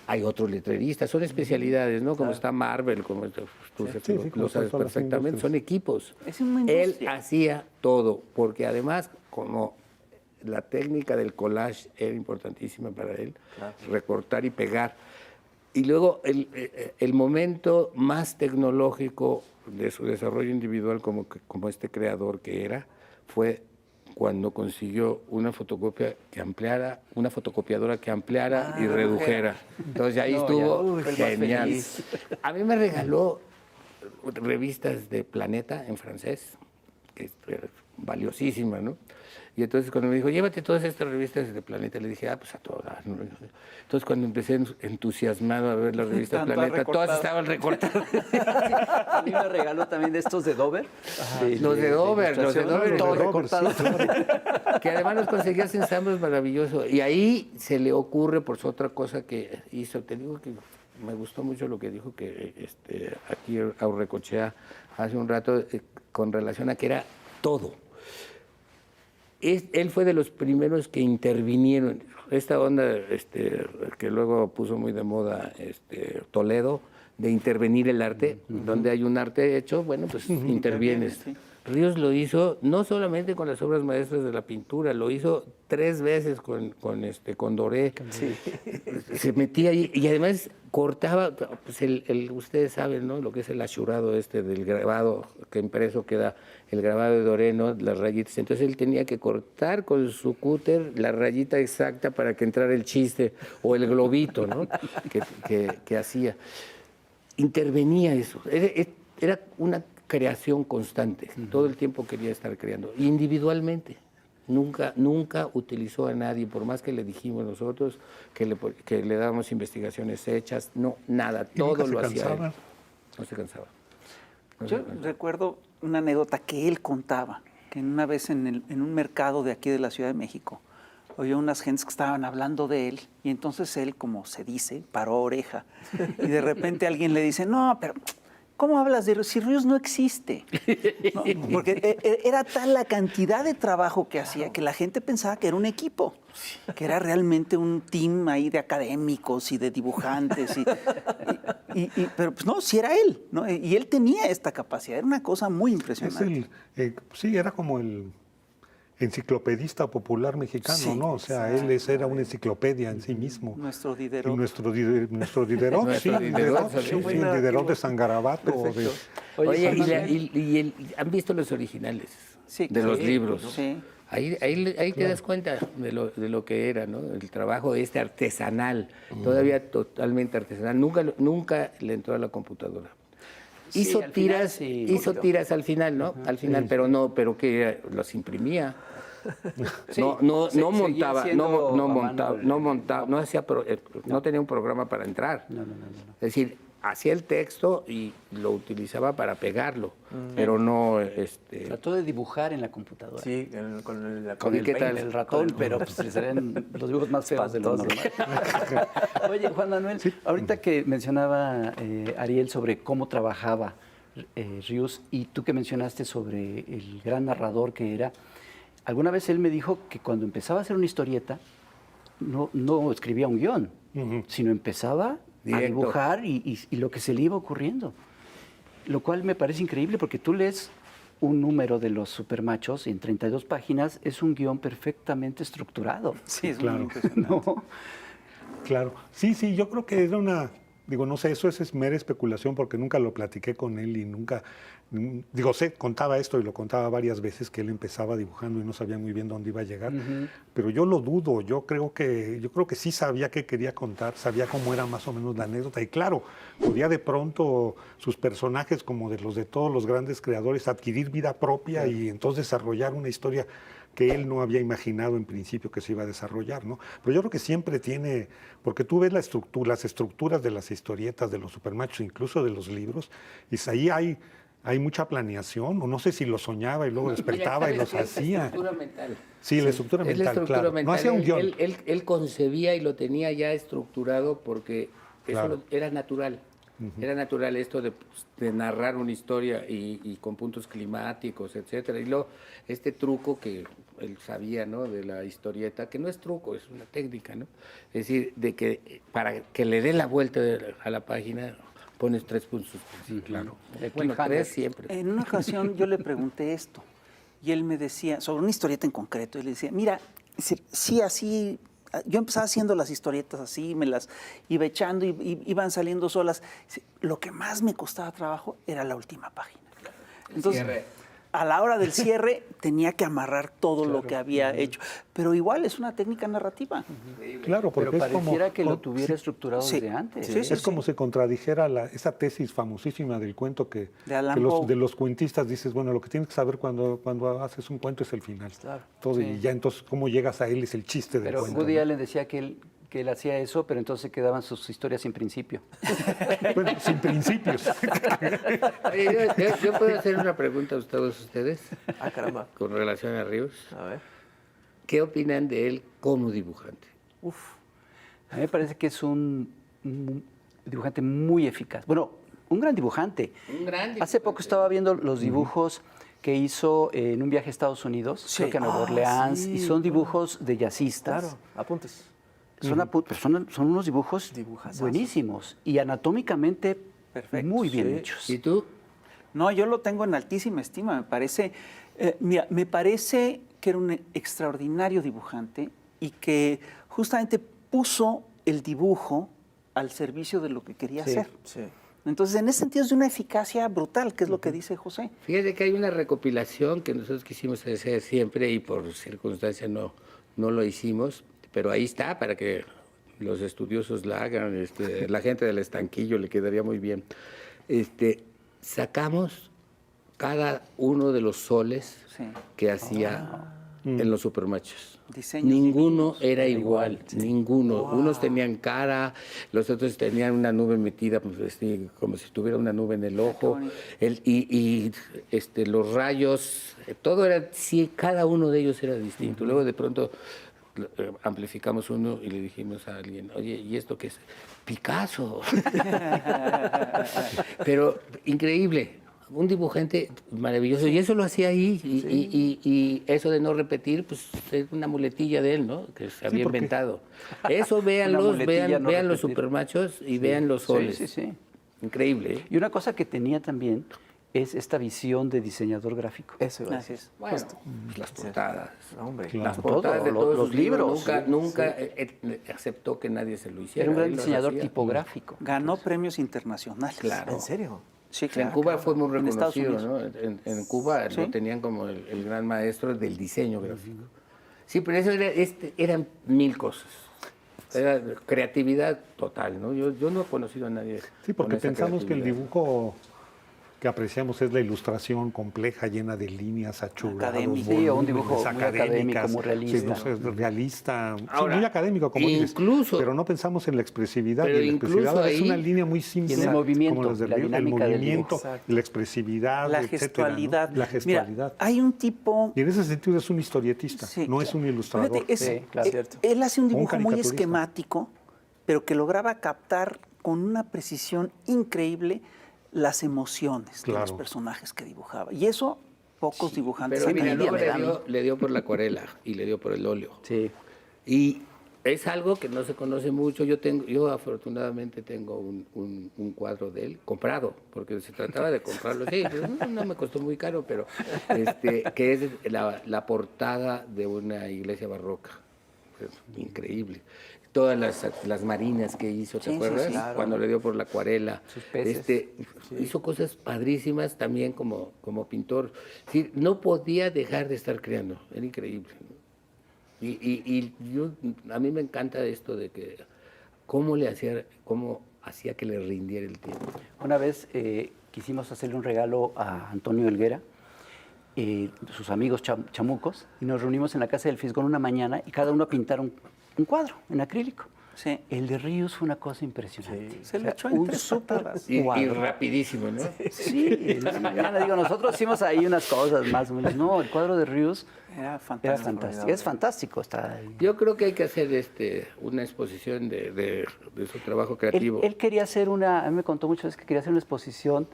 Hay otros letreristas, son especialidades, ¿no? Como está Marvel, como tú lo sabes perfectamente, son equipos. Es una Él industria. hacía todo, porque además, como la técnica del collage era importantísima para él, recortar y pegar. Y luego el momento más tecnológico de su desarrollo individual como este creador que era, fue cuando consiguió una fotocopia que ampliara, una fotocopiadora que ampliara y redujera. Entonces ahí estuvo genial. A mí me regaló revistas de Planeta en francés, que es valiosísima, ¿no? Y entonces cuando me dijo, llévate todas estas revistas de Planeta, le dije, pues a todas, ¿no? Entonces cuando empecé entusiasmado a ver las revistas de Planeta, todas estaban recortadas. A mí me regaló también de estos de Dover. Los de Dover, todos recortados. Que además los conseguías en ensambles maravillosos. Y ahí se le ocurre, por otra cosa que hizo, te digo que me gustó mucho lo que dijo que aquí Aurrecochea hace un rato con relación a que era todo. Él fue de los primeros que intervinieron. Esta onda que luego puso muy de moda Toledo, de intervenir el arte, donde hay un arte hecho, bueno, pues intervienes. Sí. Ríos lo hizo no solamente con las obras maestras de la pintura, lo hizo 3 veces con Doré. Sí. Se metía ahí y además cortaba, pues ustedes saben, ¿no? Lo que es el achurado del grabado, que impreso queda el grabado de Doré, ¿no? Las rayitas. Entonces él tenía que cortar con su cúter la rayita exacta para que entrara el chiste o el globito, ¿no? que hacía. Intervenía eso. Era una creación constante. Todo el tiempo quería estar creando. Individualmente. Nunca utilizó a nadie, por más que le dijimos nosotros que le dábamos investigaciones hechas, no, nada, todo lo hacía él. No se cansaba. Yo recuerdo una anécdota que él contaba, que una vez en un mercado de aquí de la Ciudad de México, oyó unas gentes que estaban hablando de él y entonces él, como se dice, paró oreja y de repente alguien le dice, no, pero ¿cómo hablas de Ríos? Si Ríos no existe. ¿No? Porque era tal la cantidad de trabajo que hacía que la gente pensaba que era un equipo, que era realmente un team ahí de académicos y de dibujantes. Pero pues no, sí era él, ¿no? Y él tenía esta capacidad, era una cosa muy impresionante. Sí, era como el enciclopedista popular mexicano, Sí, ¿no? O sea, él era una enciclopedia en sí mismo. Nuestro Diderot. Y nuestro Diderot, sí, el Diderot de San Garabato. Oye, ¿han visto los originales Sí, de los sí, libros? sí. Ahí te das cuenta de lo que era, ¿no? El trabajo artesanal, todavía totalmente artesanal. Nunca le entró a la computadora. Hizo al final tiras, sí. tiras al final, ¿no? Al final, pero que los imprimía. Sí, No seguía montaba, haciendo a mano no tenía un programa para entrar. No. Es decir, hacía el texto y lo utilizaba para pegarlo, pero no... Trató de dibujar en la computadora. Sí, con ¿Y qué tal? El ratón, pero pues le serían los dibujos más feos de lo normal. Oye, Juan Manuel, ahorita que mencionaba Ariel sobre cómo trabajaba Ríos y tú que mencionaste sobre el gran narrador que era, alguna vez él me dijo que cuando empezaba a hacer una historieta no escribía un guión, sino empezaba a dibujar y lo que se le iba ocurriendo. Lo cual me parece increíble porque tú lees un número de los supermachos y en 32 páginas es un guión perfectamente estructurado. Sí, es Claro. muy impresionante. ¿No? Claro. Sí, yo creo que era Digo, no sé, eso es mera especulación porque nunca lo platiqué con él y nunca, digo, contaba esto y lo contaba varias veces que él empezaba dibujando y no sabía muy bien dónde iba a llegar, pero yo lo dudo, yo creo que sí sabía qué quería contar, sabía cómo era más o menos la anécdota y claro, podía de pronto sus personajes como de los de todos los grandes creadores adquirir vida propia y entonces desarrollar una historia que él no había imaginado en principio que se iba a desarrollar, ¿no? Pero yo creo que siempre tiene, porque tú ves las estructuras de las historietas, de los supermachos, incluso de los libros, y ahí hay mucha planeación, o no sé si lo soñaba y luego despertaba y los hacía. La estructura mental. Sí, la estructura Es la mental, estructura claro. mental. No hacía un guión. Él concebía y lo tenía ya estructurado porque Claro. eso era natural. Era natural esto de narrar una historia y con puntos climáticos, etcétera. Y luego este truco que él sabía, ¿no? De la historieta, que no es truco, es una técnica, ¿no? Es decir, de que para que le dé la vuelta a la página pones 3 puntos suspensivos. Claro. Bueno, 3 siempre. En una ocasión yo le pregunté esto y él me decía, sobre una historieta en concreto, él le decía, mira, sí, así, yo empezaba haciendo las historietas así, me las iba echando y iban saliendo solas. Lo que más me costaba trabajo era la última página. Entonces, a la hora del cierre tenía que amarrar todo lo que había hecho. Pero igual es una técnica narrativa. Claro, porque Pero es como... pareciera que lo tuviera estructurado Sí. desde antes. Sí, es como si contradijera esa tesis famosísima del cuento que, De Alan que Poe. de los cuentistas dices, bueno, lo que tienes que saber cuando haces un cuento es el final. Todo, y ya entonces cómo llegas a él es el chiste del Pero cuento. Woody ¿no? Allen decía que él hacía eso, pero entonces quedaban sus historias sin principio. Bueno, sin principios. Oye, yo puedo hacer una pregunta a todos ustedes Ah, caramba. con relación a Ríos. A ver. ¿Qué opinan de él como dibujante? A mí me parece que es un dibujante muy eficaz. Bueno, un gran dibujante. Un gran Hace dibujante. poco estaba viendo los dibujos que hizo en un viaje a Estados Unidos, creo que a Nueva Orleans, sí, y son dibujos de jazzistas. Claro, apuntes. Son unos dibujos Dibujazazos. buenísimos y anatómicamente muy bien sí. hechos. ¿Y tú? No, yo lo tengo en altísima estima. Me parece, mira, me parece que era un extraordinario dibujante y que justamente puso el dibujo al servicio de lo que quería hacer. Sí. Entonces, en ese sentido es de una eficacia brutal, que es lo que dice José. Fíjate que hay una recopilación que nosotros quisimos hacer siempre y por circunstancias no lo hicimos, pero ahí está para que los estudiosos la hagan, la gente del estanquillo le quedaría muy bien. Sacamos cada uno de los soles Sí. que hacía en los supermachos. Diseños Ninguno divinos. era igual, ninguno. Unos tenían cara, los otros tenían una nube metida, pues, como si tuviera una nube en el ojo. Los rayos, todo era, sí, cada uno de ellos era distinto. Luego de pronto amplificamos uno y le dijimos a alguien, oye, ¿y esto qué es? Picasso. Pero increíble. Un dibujante maravilloso, y eso lo hacía ahí, y eso de no repetir, pues es una muletilla de él, ¿no? Que se había porque- inventado. Eso véanlos, muletilla no vean los repetir. supermachos y vean los soles. Sí. Increíble, ¿eh? Y una cosa que tenía también es esta visión de diseñador gráfico. Eso iba a Así decir. es. Bueno, pues las portadas. Hombre. Claro. Las portadas de Todo, todos los sus libros. libros. Nunca aceptó que nadie se lo hiciera. Era un gran él los diseñador hacía. tipográfico. Ganó premios internacionales. Claro. ¿En serio? Sí, En claro. Cuba fue muy En Estados reconocido, ¿no? Unidos. En Cuba Sí. lo tenían como el gran maestro del diseño gráfico. Sí, pero eso eran 1000 cosas. Era creatividad total, ¿no? Yo no he conocido a nadie. Sí, porque con esa pensamos que el creatividad. dibujo que apreciamos es la ilustración compleja, llena de líneas, achurados, Académico. Sí, o un dibujo volúmenes, muy académico, académicas. muy realista. Sí, no sé, realista, sí, Ahora, muy académico, como dices. incluso- Pero no pensamos en la expresividad. pero Y la expresividad incluso es una ahí- línea muy simple. Y en el movimiento, como las de la Ríos, el dinámica del movimiento, dibujo. la expresividad, La etcétera, ¿no? gestualidad. La gestualidad. Mira, hay un tipo... Y en ese sentido es un historietista, Sí, no es un ilustrador. Fíjate, Sí, claro. él hace un O un dibujo muy caricaturista. esquemático, pero que lograba captar con una precisión increíble las emociones de los Claro. personajes que dibujaba. Y eso pocos dibujantes Pero mira, aprendían. luego le dio por la acuarela y le dio por el óleo. Sí. Y es algo que no se conoce mucho. Yo afortunadamente tengo un cuadro de él comprado, porque se trataba de comprarlo. Sí, pues, no me costó muy caro, pero que es la portada de una iglesia barroca. Es increíble. todas las marinas que hizo, ¿te Sí, sí, acuerdas? sí. Claro. Cuando le dio por la acuarela. Sus peces. Hizo cosas padrísimas también como pintor. Sí, no podía dejar de estar creando, era increíble. A mí me encanta esto de que cómo hacía que le rindiera el tiempo. Una vez quisimos hacerle un regalo a Antonio Helguera, sus amigos chamucos, y nos reunimos en la casa del Fisgón una mañana y cada uno a pintar un cuadro en acrílico. Sí. El de Ríos fue una cosa impresionante. Se lo echó en un 3 súper patadas. Y cuadro. rapidísimo, ¿no? Sí, en una mañana, digo, nosotros hicimos ahí unas cosas más o menos. No, el cuadro de Ríos Era era fantástico. fantástico. Es fantástico. Está ahí. Yo creo que hay que hacer una exposición de su trabajo creativo. Él quería hacer a mí me contó muchas veces que quería hacer una exposición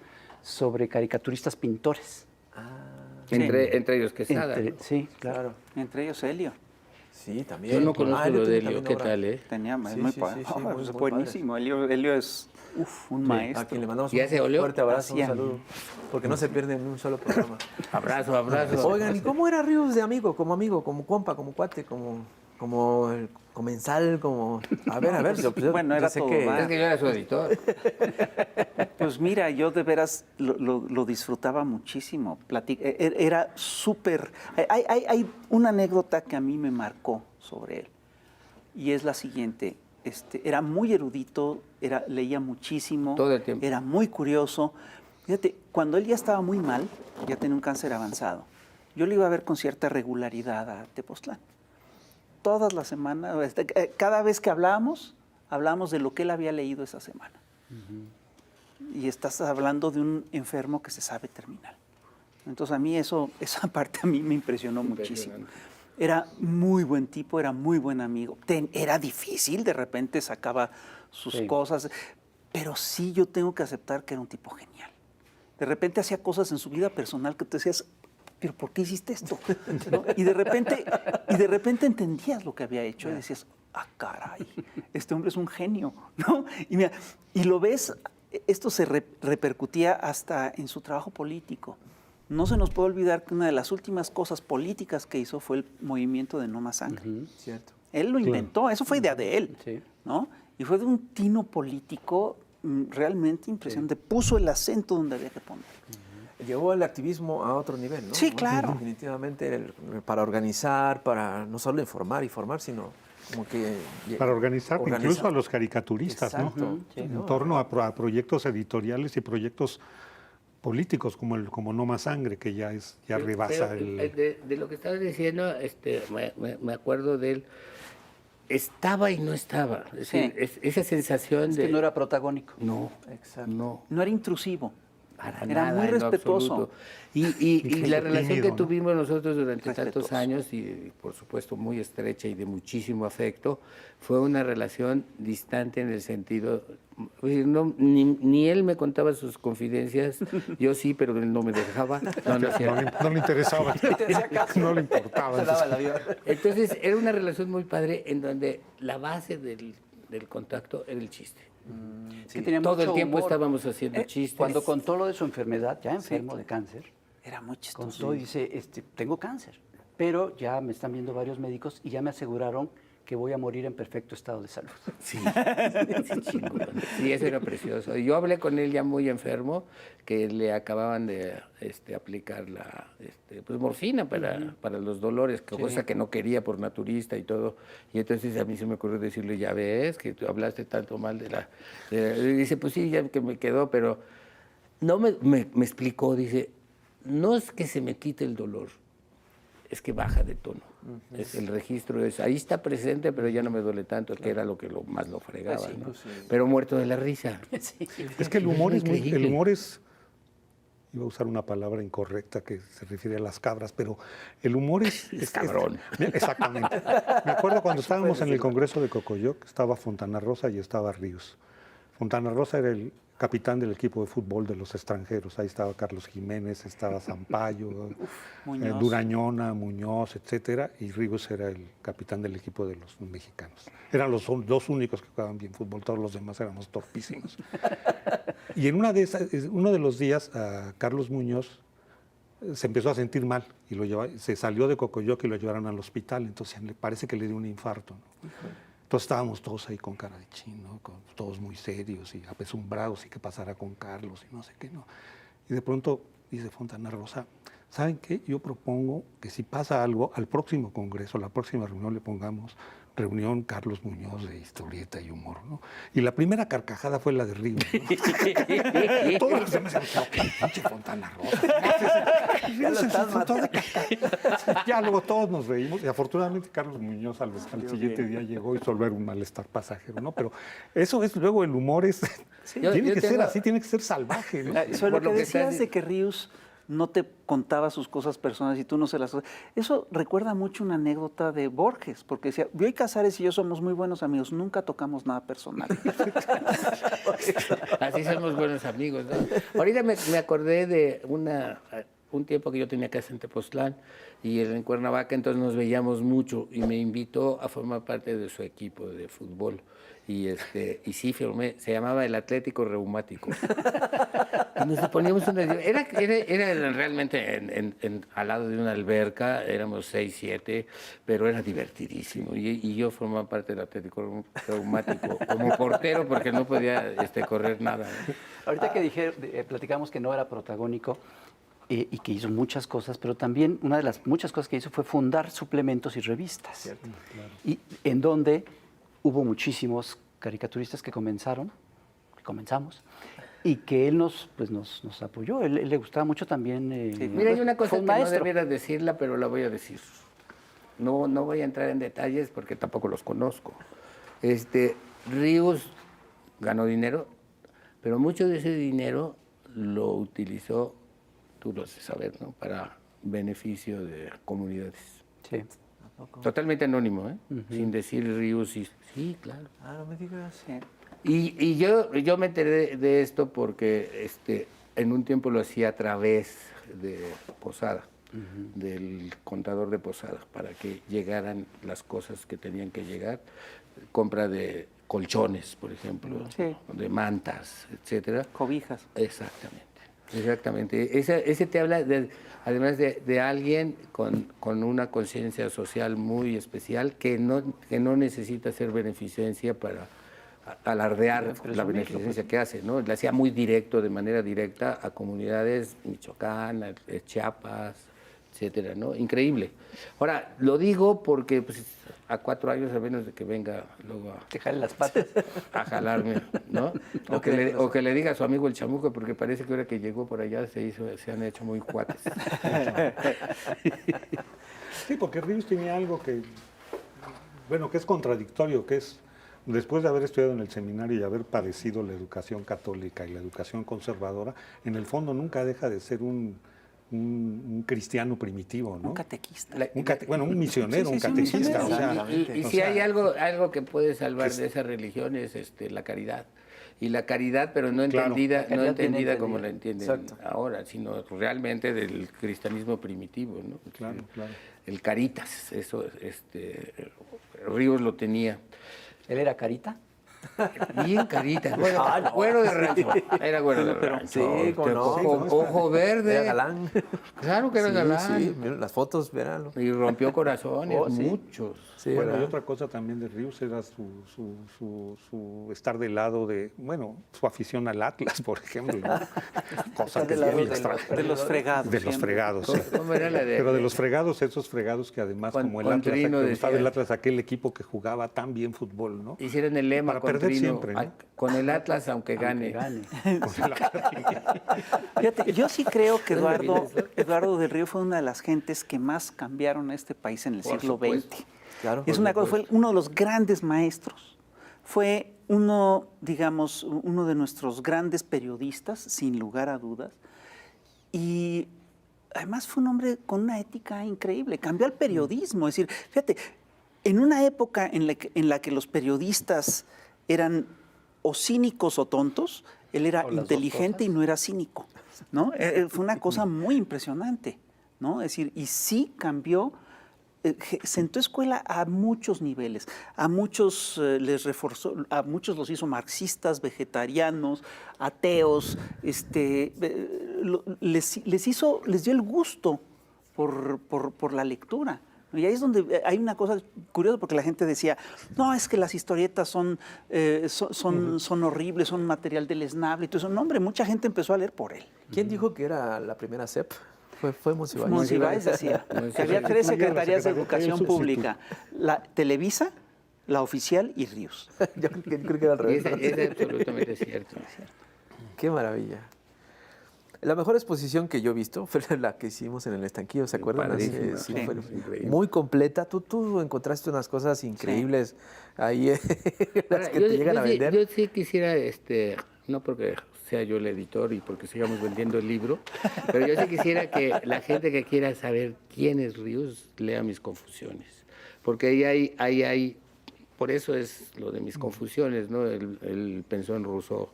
sobre caricaturistas pintores. Entre ellos Quesada. Sí, claro. Claro. Entre ellos Helio. Sí, también. Yo no conozco lo de Helio Helio, ¿qué tal, eh? Tenía, Sí, muy, sí, pa- sí, sí, oh, muy- es muy buenísimo. Helio es un A maestro. quien le mandamos ¿Y hace un óleo? fuerte abrazo, un Hacía. saludo. Porque no se pierde en un solo programa. Abrazo, abrazo. Oigan, ¿y cómo era Ríos de amigo, como compa, como cuate, como el comensal, como... A ver, yo Bueno, era todo Es dar. que yo era su editor. Pues mira, yo de veras lo disfrutaba muchísimo. Era súper... Hay una anécdota que a mí me marcó sobre él. Y es la siguiente. Era muy erudito, leía muchísimo. Todo el tiempo. Era muy curioso. Fíjate, cuando él ya estaba muy mal, ya tenía un cáncer avanzado, yo lo iba a ver con cierta regularidad a Tepoztlán. Todas las semanas, cada vez que hablábamos de lo que él había leído esa semana. Y estás hablando de un enfermo que se sabe terminal. Entonces a mí esa parte a mí me impresionó muchísimo. Era muy buen tipo, era muy buen amigo. Era difícil, de repente sacaba sus cosas, pero sí yo tengo que aceptar que era un tipo genial. De repente hacía cosas en su vida personal que te decías, pero ¿por qué hiciste esto? ¿No? Y de repente entendías lo que había hecho y decías, ah, caray, este hombre es un genio, ¿no? Y mira, y lo ves, esto se repercutía hasta en su trabajo político. No se nos puede olvidar que una de las últimas cosas políticas que hizo fue el movimiento de No Más Sangre. Cierto. Él lo inventó, eso fue idea de él, Sí. ¿no? Y fue de un tino político realmente impresionante. Puso el acento donde había que poner. Llevó el activismo a otro nivel, ¿no? Sí, claro. Definitivamente, para organizar, para no solo informar, sino como que... Para organizar incluso a los caricaturistas, Exacto. ¿no? Sí, En ¿no? torno a proyectos editoriales y proyectos políticos como No Más Sangre, que ya rebasa Pero, el... de lo que estabas diciendo, me acuerdo de él. Estaba y no estaba. Es decir, esa sensación Es de... que no era protagónico. No, Exacto. no. No era intrusivo. Para Era nada, muy en lo respetuoso. absoluto. Y la relación tímido, que ¿no? tuvimos nosotros durante tantos Respetuoso. años, y por supuesto muy estrecha y de muchísimo afecto, fue una relación distante en el sentido... ni él me contaba sus confidencias, yo sí, pero él no me dejaba. No es cierto. No le interesaba, no le importaba. Se daba el avión. Entonces era una relación muy padre en donde la base del contacto era el chiste. Es que tenía Todo el mucho tiempo humor. estábamos haciendo chistes. Cuando contó lo de su enfermedad, ya enfermo de cáncer, Era muy chistoso. contó y dice, tengo cáncer, pero ya me están viendo varios médicos y ya me aseguraron que voy a morir en perfecto estado de salud. Sí, sí, chingón. Sí, eso era precioso. Y yo hablé con él ya muy enfermo, que le acababan de aplicar pues morfina para los dolores, cosa que no quería por naturista y todo. Y entonces a mí se me ocurrió decirle, ya ves, que tú hablaste tanto mal y dice, pues sí, ya que me quedó, pero no me explicó, dice, no es que se me quite el dolor, es que baja de tono. Es el registro ahí está presente, pero ya no me duele tanto, que era lo que más lo fregaba, ¿no? Pero muerto de la risa. Es que el humor es increíble. iba a usar una palabra incorrecta que se refiere a las cabras, pero el humor es cabrón. Exactamente. Me acuerdo cuando estábamos en el Congreso de Cocoyoc, estaba Fontana Rosa y estaba Ríos. Fontana Rosa era el capitán del equipo de fútbol de los extranjeros. Ahí estaba Carlos Jiménez, estaba Zampayo, Muñoz. Durañona, Muñoz, etcétera, y Ríos era el capitán del equipo de los mexicanos. Eran los dos únicos que jugaban bien fútbol, todos los demás éramos torpísimos. Y en uno de los días, Carlos Muñoz se empezó a sentir mal y se salió de Cocoyoc y lo llevaron al hospital. Entonces parece que le dio un infarto, ¿no? Entonces estábamos todos ahí con cara de chino, todos muy serios y apesumbrados, y qué pasará con Carlos y no sé qué, ¿no? Y de pronto dice Fontana Rosa, ¿saben qué? Yo propongo que si pasa algo, al próximo congreso, a la próxima reunión le pongamos reunión Carlos Muñoz de historieta y humor, ¿no? Y la primera carcajada fue la de Ríos, ¿no? Todos los demás decían, pinche Fontana Rosa. Ya lo estás matando. Ya luego todos nos reímos y afortunadamente Carlos Muñoz al siguiente día llegó y solo era un malestar pasajero, ¿no? Pero eso es, luego el humor es, tiene que ser así, tiene que ser salvaje, ¿no? Sobre lo que decías estás- de que Ríos no te contaba sus cosas personales y tú no se las... Eso recuerda mucho una anécdota de Borges, porque decía, yo y Casares y yo somos muy buenos amigos, nunca tocamos nada personal. Así somos buenos amigos, ¿no? Ahorita me acordé de un tiempo que yo tenía casa en Tepoztlán y él en Cuernavaca, entonces nos veíamos mucho y me invitó a formar parte de su equipo de fútbol. Y sí, firmé, se llamaba el Atlético Reumático. Y nos poníamos era realmente al lado de una alberca, éramos 6, 7, pero era divertidísimo. Y yo formaba parte del Atlético Reumático como portero porque no podía correr nada, ¿no? Ahorita que platicamos que no era protagónico y que hizo muchas cosas, pero también una de las muchas cosas que hizo fue fundar suplementos y revistas. Cierto, claro. Y en donde hubo muchísimos caricaturistas que comenzamos, y que él nos apoyó. Él le gustaba mucho también. Mira, hay una cosa fue que un no maestro. debiera decirla, pero la voy a decir. No voy a entrar en detalles porque tampoco los conozco. Ríos ganó dinero, pero mucho de ese dinero lo utilizó, tú lo haces saber, ¿no? Para beneficio de comunidades. Sí. Totalmente anónimo, ¿eh? Sin decir Ríos y... Sí, claro. Ah, no me digas. Sí. Y yo me enteré de esto porque en un tiempo lo hacía a través de Posada, del contador de Posada, para que llegaran las cosas que tenían que llegar. Compra de colchones, por ejemplo, Sí. de mantas, etcétera. Cobijas. Exactamente. Ese te habla, además de alguien con una conciencia social muy especial que no necesita hacer beneficencia para alardear la beneficencia que hace, ¿no? Le hacía muy directo, de manera directa, a comunidades Michoacán, a Chiapas, etcétera, ¿no? Increíble. Ahora, lo digo porque pues, a 4 años, a menos de que venga luego Te jale las patas. a jalarme, ¿no? O que le diga a su amigo el chamuco, porque parece que ahora que llegó por allá se han hecho muy cuates. Sí, porque Ríos tenía algo que es contradictorio, que es, después de haber estudiado en el seminario y haber padecido la educación católica y la educación conservadora, en el fondo nunca deja de ser un cristiano primitivo, ¿no? Un catequista. Un misionero, Sí, un sí, un catechista. misionero. O sea, Y si hay algo que puede salvar de esa religión es la caridad. Y la caridad, pero no Claro. entendida, La caridad no entendida bien como entendida. la entienden ahora, sino realmente del cristianismo primitivo, ¿no? Claro. El caritas, eso, Ríos lo tenía. ¿Él era carita? Bien caritas. Güero de rancho. Era güero de rancho. Sí, cómo no. Ojo verde. Era galán. Claro que era galán. Sí, mira, las fotos, véanlo. Y rompió corazones, Sí. muchos. Sí, Bueno, y ¿verdad? otra cosa también de Ríos era su estar del lado de, su afición al Atlas, por ejemplo. ¿no? Cosa que es muy extraña. De los fregados. De los siempre. fregados, sí. ¿Cómo era la de...? Pero de los fregados, esos fregados que además, Con- como el con Atlas, Trino que gustaba decía- el Atlas, aquel equipo que jugaba tan bien fútbol, ¿no? Hicieron el lema Para con perder Trino, siempre, ¿no? con el Atlas aunque gane. Fíjate, yo sí creo que Eduardo del Río fue una de las gentes que más cambiaron a este país en el Por siglo supuesto. XX. Claro, Es por una cosa, fue supuesto. uno de los grandes maestros. Fue uno de nuestros grandes periodistas, sin lugar a dudas. Y además fue un hombre con una ética increíble. Cambió al periodismo. Es decir, fíjate, en una época en la que los periodistas eran o cínicos o tontos, él era O las dos inteligente y cosas. no era cínico, ¿no? Fue una cosa muy impresionante, ¿no? Es decir, y sí cambió, sentó escuela a muchos niveles, a muchos les reforzó, a muchos los hizo marxistas, vegetarianos, ateos, les dio el gusto por la lectura, Y ahí es donde hay una cosa curiosa, porque la gente decía, no, es que las historietas son horribles, son material deleznable y todo eso. No, hombre, mucha gente empezó a leer por él. ¿Quién dijo que era la primera CEP? Fue Monsiváis. Monsiváis decía que había 3 secretarías de educación pública, la Televisa, la Oficial y Ríos. Yo creo que era al revés. Es absolutamente cierto. Qué maravilla. La mejor exposición que yo he visto fue la que hicimos en el Estanquillo, ¿se acuerdan? Padrísima. Sí, Sí. fue Increíble. muy completa. Tú encontraste unas cosas increíbles ahí, las que Ahora, te llegan a vender. Yo sí quisiera, no porque sea yo el editor y porque sigamos vendiendo el libro, pero yo sí quisiera que la gente que quiera saber quién es Ríos lea Mis Confusiones, porque ahí hay, por eso es lo de Mis Confusiones, ¿no? Él pensó en Rousseau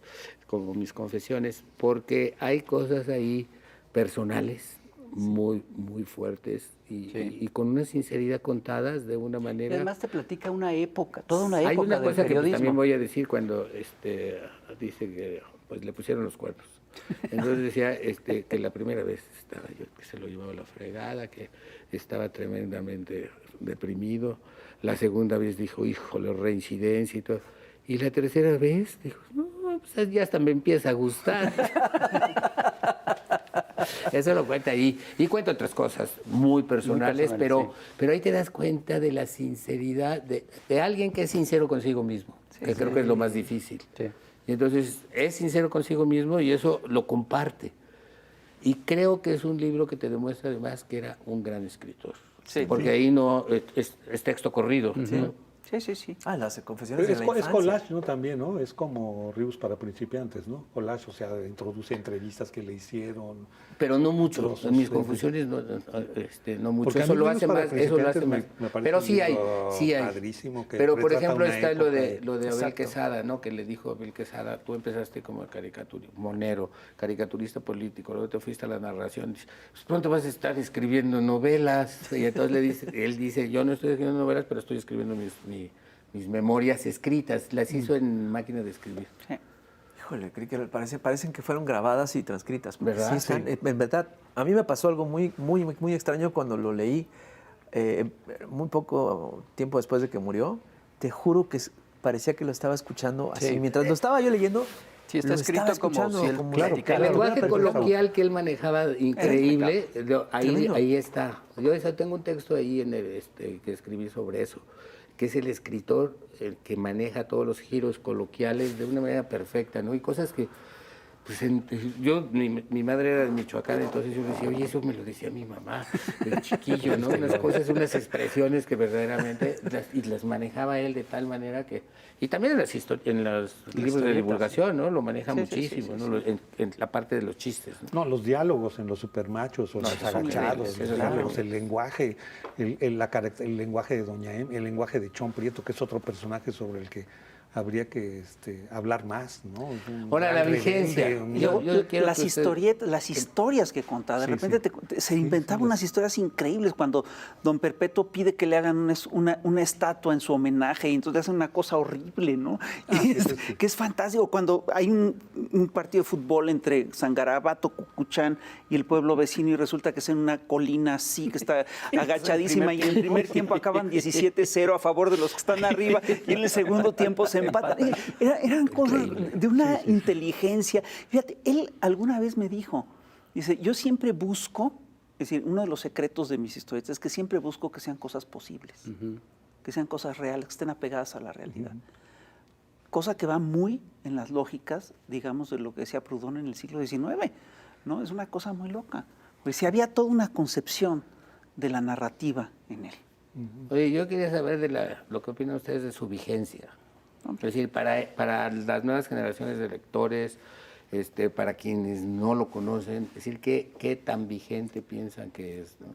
como Mis Confesiones, porque hay cosas ahí personales muy, muy fuertes y con una sinceridad contadas de una Y manera... además te platica una época, toda una Hay época una del cosa que pues, periodismo. también voy a decir cuando dice que pues le pusieron los cuernos. Entonces decía que la primera vez estaba yo, que se lo llevaba a la fregada, que estaba tremendamente deprimido. La segunda vez dijo, híjole, reincidencia y todo. Y la tercera vez dijo, no, pues ya hasta me empieza a gustar. Eso lo cuenta ahí. Y cuenta otras cosas muy personales, pero ahí te das cuenta de la sinceridad de alguien que es sincero consigo mismo, que creo que es lo más difícil. Sí. Y entonces es sincero consigo mismo y eso lo comparte. Y creo que es un libro que te demuestra además que era un gran escritor. Sí. Porque ahí no es texto corrido. ¿no? Sí. Ah, las confesiones Es, de la es infancia. collage, ¿no? También, ¿no? Es como Ríos para principiantes, ¿no? Collage, o sea, introduce entrevistas que le hicieron. Pero no mucho. Trozos En mis de- confusiones no mucho. Porque a Eso mí lo Ríos hace para más. Eso lo hace principiantes más. me parece Pero un sí hay, libro sí hay. padrísimo que Pero por retrata ejemplo una está lo de época. Abel Exacto. Quesada, ¿no? Que le dijo a Abel Quesada, tú empezaste como monero, caricaturista político, luego te fuiste a la narración. Dices, pues pronto vas a estar escribiendo novelas. Y entonces él dice, yo no estoy escribiendo novelas, pero estoy escribiendo mis memorias escritas. Las hizo en máquina de escribir. Híjole, creí que parecen que fueron grabadas y transcritas. Porque ¿Verdad? sí están, en verdad, a mí me pasó algo muy extraño cuando lo leí, muy poco tiempo después de que murió. Te juro que parecía que lo estaba escuchando así. Sí. Mientras lo estaba yo leyendo, Sí, está lo escrito estaba como escuchando, si él platicara. El Claro, lenguaje claro, coloquial que él manejaba increíble, Tremendo. ahí está. Yo tengo un texto ahí en que escribí sobre eso, que es el escritor el que maneja todos los giros coloquiales de una manera perfecta, ¿no? Y cosas que, pues, mi madre era de Michoacán, entonces yo decía, oye, eso me lo decía mi mamá, de chiquillo, ¿no? Unas cosas, unas expresiones que verdaderamente las manejaba él de tal manera que... Y también en los libros de divulgación, ¿no? Lo maneja muchísimo, ¿no? En la parte de los chistes, ¿no? No, los diálogos en los supermachos o los esos son agachados, increíbles, los esos son diálogos, el increíbles. lenguaje, el lenguaje de Doña Em, el lenguaje de Chon Prieto, que es otro personaje sobre el que habría que hablar más, ¿no? Es un Ahora, gran la vigencia. rebelde, Yo quiero Las que usted- historietas, las historias que contaba, de Sí, repente sí. se inventaba unas historias increíbles cuando don Perpetuo pide que le hagan una estatua en su homenaje y entonces hacen una cosa horrible, ¿no? Que es fantástico. Cuando hay un partido de fútbol entre Sangarabato, Cucuchán y el pueblo vecino y resulta que es en una colina así, que está agachadísima y en el primer tiempo acaban 17-0 a favor de los que están arriba y en el segundo tiempo se empatan. Eran cosas de una inteligencia. Fíjate, él alguna vez me dijo, dice, yo siempre busco, es decir, uno de los secretos de mis historietas es que siempre busco que sean cosas posibles, que sean cosas reales, que estén apegadas a la realidad. Cosa que va muy en las lógicas, digamos, de lo que decía Proudhon en el siglo XIX, ¿no? Es una cosa muy loca. Pues si había toda una concepción de la narrativa en él. Oye, yo quería saber lo que opinan ustedes de su vigencia. Es decir, para las nuevas generaciones de lectores, para quienes no lo conocen, es decir, ¿qué tan vigente piensan que es? ¿No?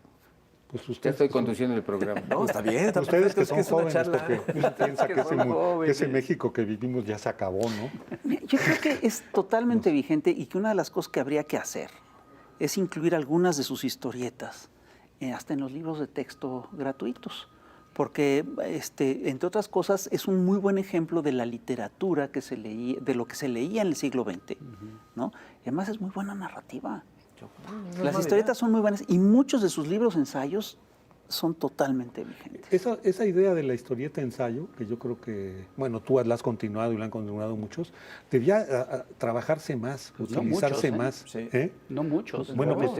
Pues Ya ustedes estoy que son- conduciendo el programa. No, está bien, está Ustedes perfecto, que es son es una jóvenes, charla. porque uno piensa que son jóvenes. ese México que vivimos ya se acabó, ¿no? Mira, yo creo que es totalmente vigente y que una de las cosas que habría que hacer es incluir algunas de sus historietas hasta en los libros de texto gratuitos. Porque, entre otras cosas, es un muy buen ejemplo de la literatura que se leía, de lo que se leía en el siglo XX, ¿no? Y además es muy buena narrativa. Las historietas son muy buenas y muchos de sus libros ensayos son totalmente vigentes. Esa idea de la historieta ensayo, que yo creo que, bueno, tú la has continuado y la han continuado muchos, debía trabajarse más, utilizarse muchos, más. Sí. ¿eh? No muchos. Bueno, pues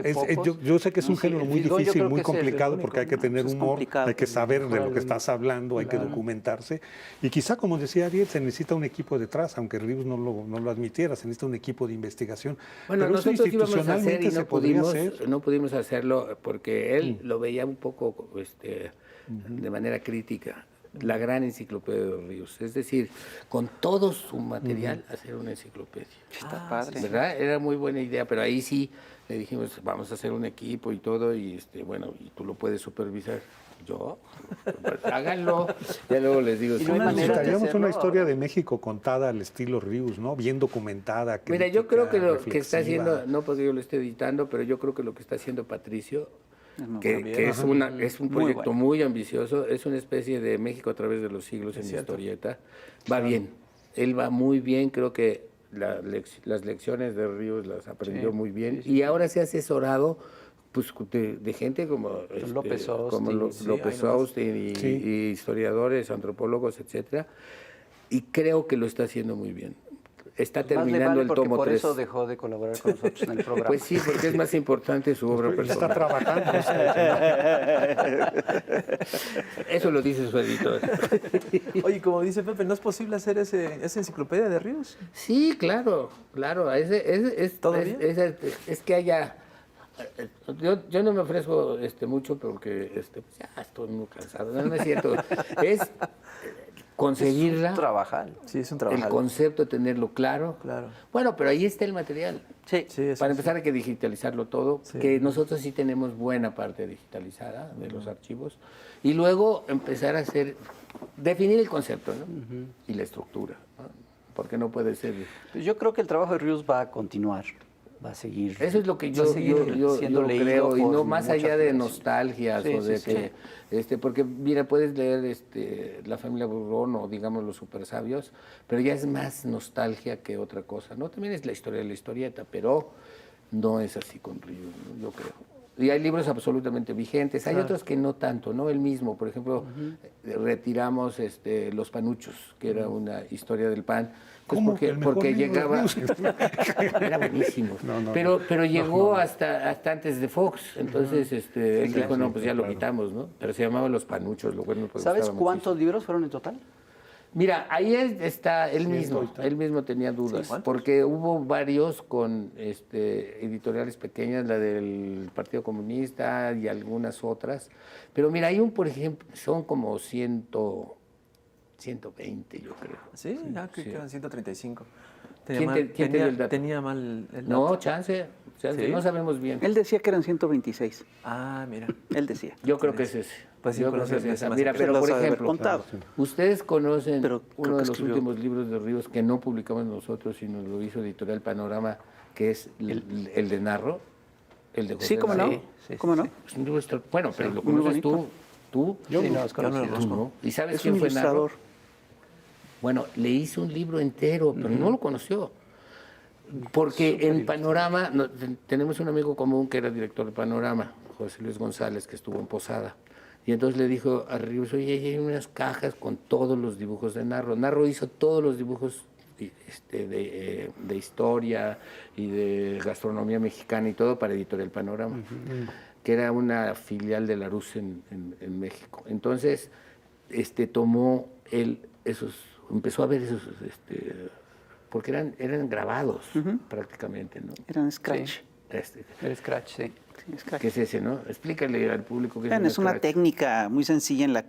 yo sé que es un género muy Filemón, yo difícil, creo muy que es el complicado, único, porque hay que tener es humor, complicado. hay que saber de lo que estás hablando, hay que documentarse. Y quizá, como decía Ariel, se necesita un equipo detrás, aunque Ríos no lo admitiera, se necesita un equipo de investigación. Bueno, Pero eso nosotros íbamos a hacer institucionalmente y se podría hacer. no pudimos hacerlo porque él lo veía un poco de manera crítica. La gran enciclopedia de Ríos. Es decir, con todo su material hacer una enciclopedia. Está padre. ¿Verdad? Era muy buena idea, pero ahí sí le dijimos, vamos a hacer un equipo y todo, y bueno, y tú lo puedes supervisar. Yo, pues, háganlo. Ya luego les digo. Y no hay manera de Necesitaríamos hacerlo. una historia de México contada al estilo Ríos, ¿no? Bien documentada. Mira, yo creo que lo que está reflexiva. haciendo, no porque yo lo esté editando, pero yo creo que lo que está haciendo Patricio, muy que es un Muy proyecto bueno. muy ambicioso, es una especie de México a través de los siglos en historieta. Va bien, él va muy bien, creo que las lecciones de Ríos las aprendió muy bien y ahora se ha asesorado pues de gente como López como Austin. López Austin y historiadores, antropólogos, etcétera, y creo que lo está haciendo muy bien. Está Más le terminando vale el porque tomo por 3. eso dejó de colaborar con nosotros en el programa. Pues sí, porque es más importante su obra Está personal. trabajando. Eso lo dice su editor. Oye, como dice Pepe, ¿no es posible hacer esa enciclopedia de Ríos? Sí, claro. ¿Todavía? Es que haya... Yo no me ofrezco mucho porque pues ya estoy muy cansado. No es cierto. Es conseguirla, Trabajar. Sí, es un el trabajo. concepto, tenerlo claro. Claro. Bueno, pero ahí está el material. Sí. Sí, eso Para sí. empezar hay que digitalizarlo todo, Sí. que nosotros sí tenemos buena parte digitalizada de los archivos, y luego empezar a definir el concepto, ¿no? Y la estructura, ¿no? Porque no puede ser... Pues yo creo que el trabajo de Ríos va a continuar, va a seguir. Eso es lo que va a yo seguir siendo leído creo, y por no más mucha allá de generación. nostalgias Sí, o de sí, que, porque mira, puedes leer La familia Burrón o digamos Los super sabios, pero ya es más nostalgia que otra cosa, ¿no? También es la historia de la historieta, pero no es así con Ríos, ¿no? Yo creo. Y hay libros absolutamente vigentes, hay otros que no tanto, ¿no? El mismo, por ejemplo, retiramos Los Panuchos, que era una historia del pan. Pues ¿Cómo? ¿El mejor porque libro de llegaba... Ríos? Era buenísimo. No. Pero llegó hasta antes de Fox. Entonces, él dijo, no, pues ya lo quitamos, ¿no? Pero se llamaba Los Panuchos, lo cual me gustaba ¿Sabes muchísimo. cuántos libros fueron en total? Mira, ahí está él mismo tenía dudas, porque hubo varios con editoriales pequeñas, la del Partido Comunista y algunas otras. Pero mira, hay por ejemplo, son como 120, yo creo. Sí, ya que Sí. quedan 135. ¿Quién te dio el dato? Tenía mal el No, dato. chance, ¿Sí? no sabemos bien. Él decía que eran 126. Ah, mira. Él decía. Yo creo que es ese. Pues sí, Yo con creo que eso es ya esa. se me Mira, hace pero Los por ha de haber ejemplo, contado. ustedes conocen Pero creo uno de que los escribió. últimos libros de Ríos que no publicamos nosotros, sino lo hizo Editorial Panorama, que es el de Narro, el de José Sí, ¿cómo no? Narro. ¿Cómo no? Es un libro bueno, pero lo muy conoces bonito. tú. Yo Sí, no, no, es yo no lo conocido. conozco. ¿No? ¿Y sabes Es quién un fue Narro? ilustrador. Bueno, le hizo un libro entero, pero no lo conoció. Porque en Panorama, tenemos un amigo común que era director de Panorama, José Luis González, que estuvo en Posada. Y entonces le dijo a Ríos, oye, ahí hay unas cajas con todos los dibujos de Narro. Narro hizo todos los dibujos de historia y de gastronomía mexicana y todo para Editorial Panorama, que era una filial de Larousse en México. Entonces, tomó él empezó a ver esos, porque eran grabados prácticamente, ¿no? Eran Scratch. El Scratch, sí. Sí, Scratch. ¿Qué es ese, no? Explícale al público qué Es una Scratch. técnica muy sencilla en la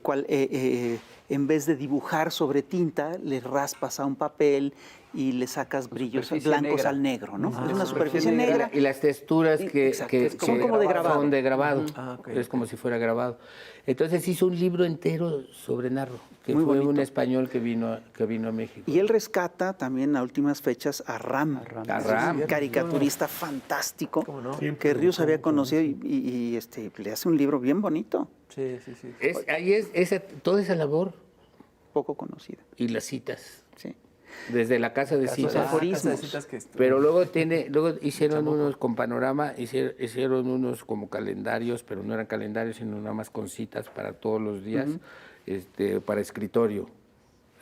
cual en vez de dibujar sobre tinta, le raspas a un papel y le sacas brillos superficie blancos negra. al negro, ¿no? Ah, es una superficie superficie negra. Y las texturas que Exacto, son como de grabado. son de grabado. Ah, ok, Es como si fuera grabado. Entonces hizo un libro entero sobre Narro, que Muy fue un bonito. español que vino a México. Y él rescata también a últimas fechas a Ram, A Ram. un caricaturista fantástico ¿Cómo no? que Ríos había conocido y le hace un libro bien bonito, Sí, sí, sí. Ahí es toda esa labor poco conocida. y las citas. Sí. desde la casa de de citas. aforismos. Pero luego hicieron unos con panorama, hicieron unos como calendarios, pero no eran calendarios, sino nada más con citas para todos los días, para escritorio.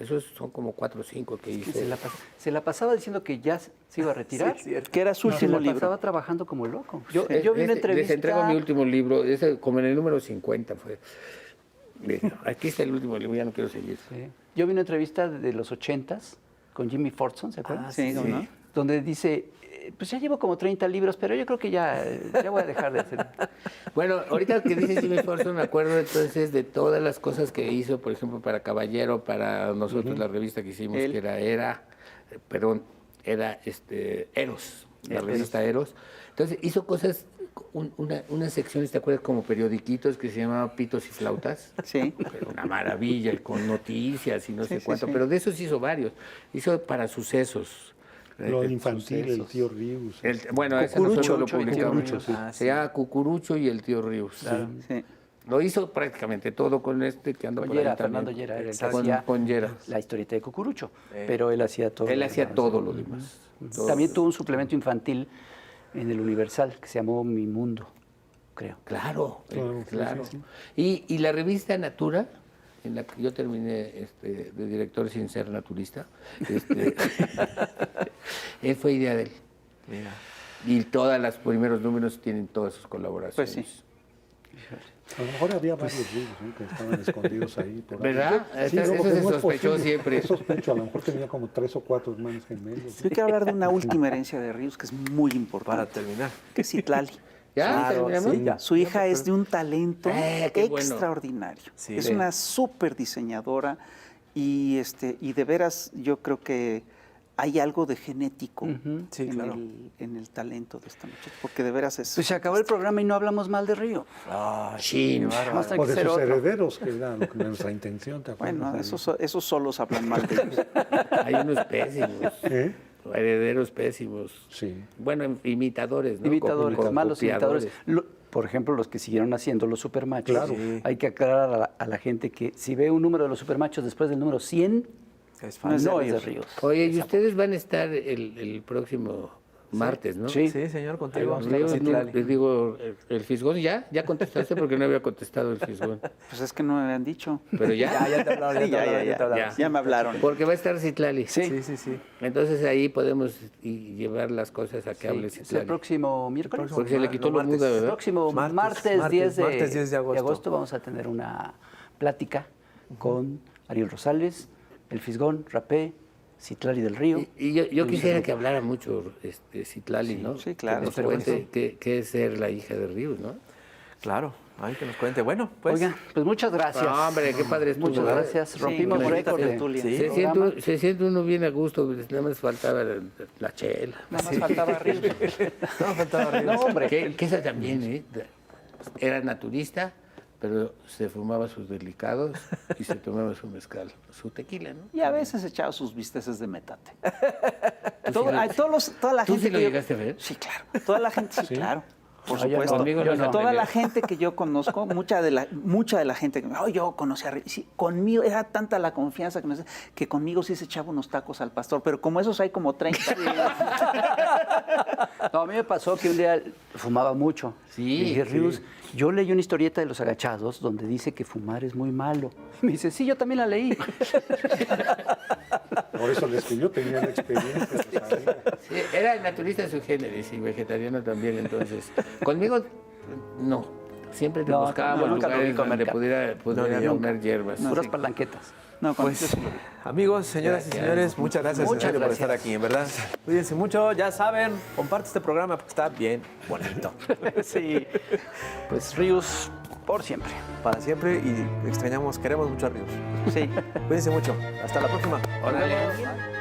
Esos son como 4 o 5 que hizo. Se la pasaba diciendo que ya se iba a retirar. Que era su Se último la libro. pasaba trabajando como loco. Yo Les vi una entrevista. Les entrego mi último libro, como en el número 50 fue. Aquí está el último libro, ya no quiero seguir. Sí. Yo vi una entrevista de los 80s con Jimmy Fortson, ¿se acuerdan? Sí, ¿cómo no? Donde dice, pues ya llevo como 30 libros, pero yo creo que ya voy a dejar de hacer. Bueno, ahorita que dice Jimmy Forson, me acuerdo entonces de todas las cosas que hizo, por ejemplo, para Caballero, para nosotros la revista que hicimos, que era Eros, la revista Eros. Entonces hizo cosas, unas secciones, ¿te acuerdas? Como periodiquitos que se llamaban Pitos y Flautas. Sí. Pero una maravilla, y con noticias y no sé cuánto, pero de esos hizo varios. Hizo para Sucesos. Lo infantil, el tío Rius. Bueno, ese nosotros lo Cucurucho y publicamos. Tío Rius. Se llama Cucurucho y el tío Rius. Sí. Lo hizo prácticamente todo con que anda Con por ahí Yera, también. Fernando Yera, era el que Con- hacía con Yera. la historieta de Cucurucho, pero él hacía todo. Él lo hacía demás. todo lo demás. Todo. También tuvo un suplemento infantil en el Universal que se llamó Mi Mundo, creo. Claro, Claro, claro. sí, Y la revista Natura, en la que yo terminé de director sin ser naturista, él fue idea de él. Y todos los primeros números tienen todas sus colaboraciones. Pues sí. A lo mejor había varios Rius, ¿no? Que estaban escondidos ahí. Por ahí. ¿Verdad? Sí, Eso no, porque se no es sospechó posible. siempre. Yo sospecho, a lo mejor tenía como 3 o 4 hermanos gemelos. Yo quiero hablar de una última herencia de Ríos que es muy importante. Para terminar. Que es Citlali. ¿Ya? Claro, ¿Terminamos? sí, ya. Su hija es de un talento qué bueno. extraordinario. Sí. Es Sí. una súper diseñadora y de veras yo creo que hay algo de genético Sí, claro. en el talento de esta muchacha, porque de veras es... Pues se acabó el programa y no hablamos mal de Río. Sí, Vamos a O de hacer sus otro. herederos, que era nuestra intención, ¿te acuerdas? Bueno, Ahí. esos solos hablan mal de ellos. hay unos pésimos. ¿Eh? Herederos pésimos. Sí. Bueno, imitadores, ¿no? Imitadores, malos Copiadores. imitadores. Por ejemplo, los que siguieron haciendo los supermachos. Claro. Sí. Hay que aclarar a la gente que si ve un número de los supermachos después del número 100, Es No es de no es de ellos. Ríos. Oye, y ustedes van a estar el próximo martes, ¿no? Sí. Sí, señor, Ahí contigo. vamos a Ríos, Sí, no, Citlali. les digo, el Fisgón, ¿ya contestaste? Porque no había contestado el Fisgón. Pues es que no me habían dicho. Pero ya, Ya te hablaron, Sí, ya te hablaron. ya. Ya me hablaron. porque va a estar Citlali. Sí, sí, sí. Entonces ahí podemos llevar las cosas a que hable Es el Citlali. próximo miércoles. Porque se le quitó No, la martes. muda, El ¿verdad? próximo Martes, martes 10 de agosto. vamos a tener una plática con Ariel Rosales, El Fisgón, Rapé, Citlali del Río. Y yo quisiera que hablara mucho Citlali, ¿no? sí, claro. Que nos Pero cuente qué es ser la hija de Ríos, ¿no? Claro, ay, que nos cuente. Bueno, pues. Oiga, pues muchas gracias. No, hombre, qué padre estuvo, Muchas ¿verdad? gracias. Rompimos qué bonita récord de tertulia. Sí. programa. Se siente uno bien a gusto, pues, nada más faltaba la chela. Nada más faltaba Ríos. No, faltaba Ríos. No, hombre. Que esa también, ¿eh? Era naturista, pero se fumaba sus delicados y se tomaba su mezcal, su tequila, ¿no? Y a veces echaba sus bisteces de metate. Toda la ¿Tú gente sí lo que yo- llegaste a ver? Sí, claro. Toda la gente, sí, claro. Por No, yo no. supuesto. Conmigo no se Toda peleó. la gente que yo conozco, mucha de la gente que yo conocí a Ríos, sí, conmigo era tanta la confianza que conmigo sí se echaba unos tacos al pastor, pero como esos hay como 30. No, a mí me pasó que un día fumaba mucho. Sí, Y dije, sí. Ríos, yo leí una historieta de Los Agachados donde dice que fumar es muy malo. Y me dice, sí, yo también la leí. Por eso les que yo tenía la experiencia. lo sabía. Sí, era naturista su género y vegetariano también, entonces. Conmigo, no. Siempre te No, buscábamos nunca lo vi lugares donde comer pudiera ni comer hierbas. Puras palanquetas. No, con Pues, eso sí lo vi. amigos, señoras y Gracias. señores, muchas gracias, Muchas en serio, por gracias. estar aquí, en verdad. Cuídense mucho, ya saben, comparte este programa porque está bien bonito. Sí. Pues Ríos, por siempre. Para siempre y queremos mucho a Ríos. Sí. Cuídense mucho. Hasta la próxima. Órale.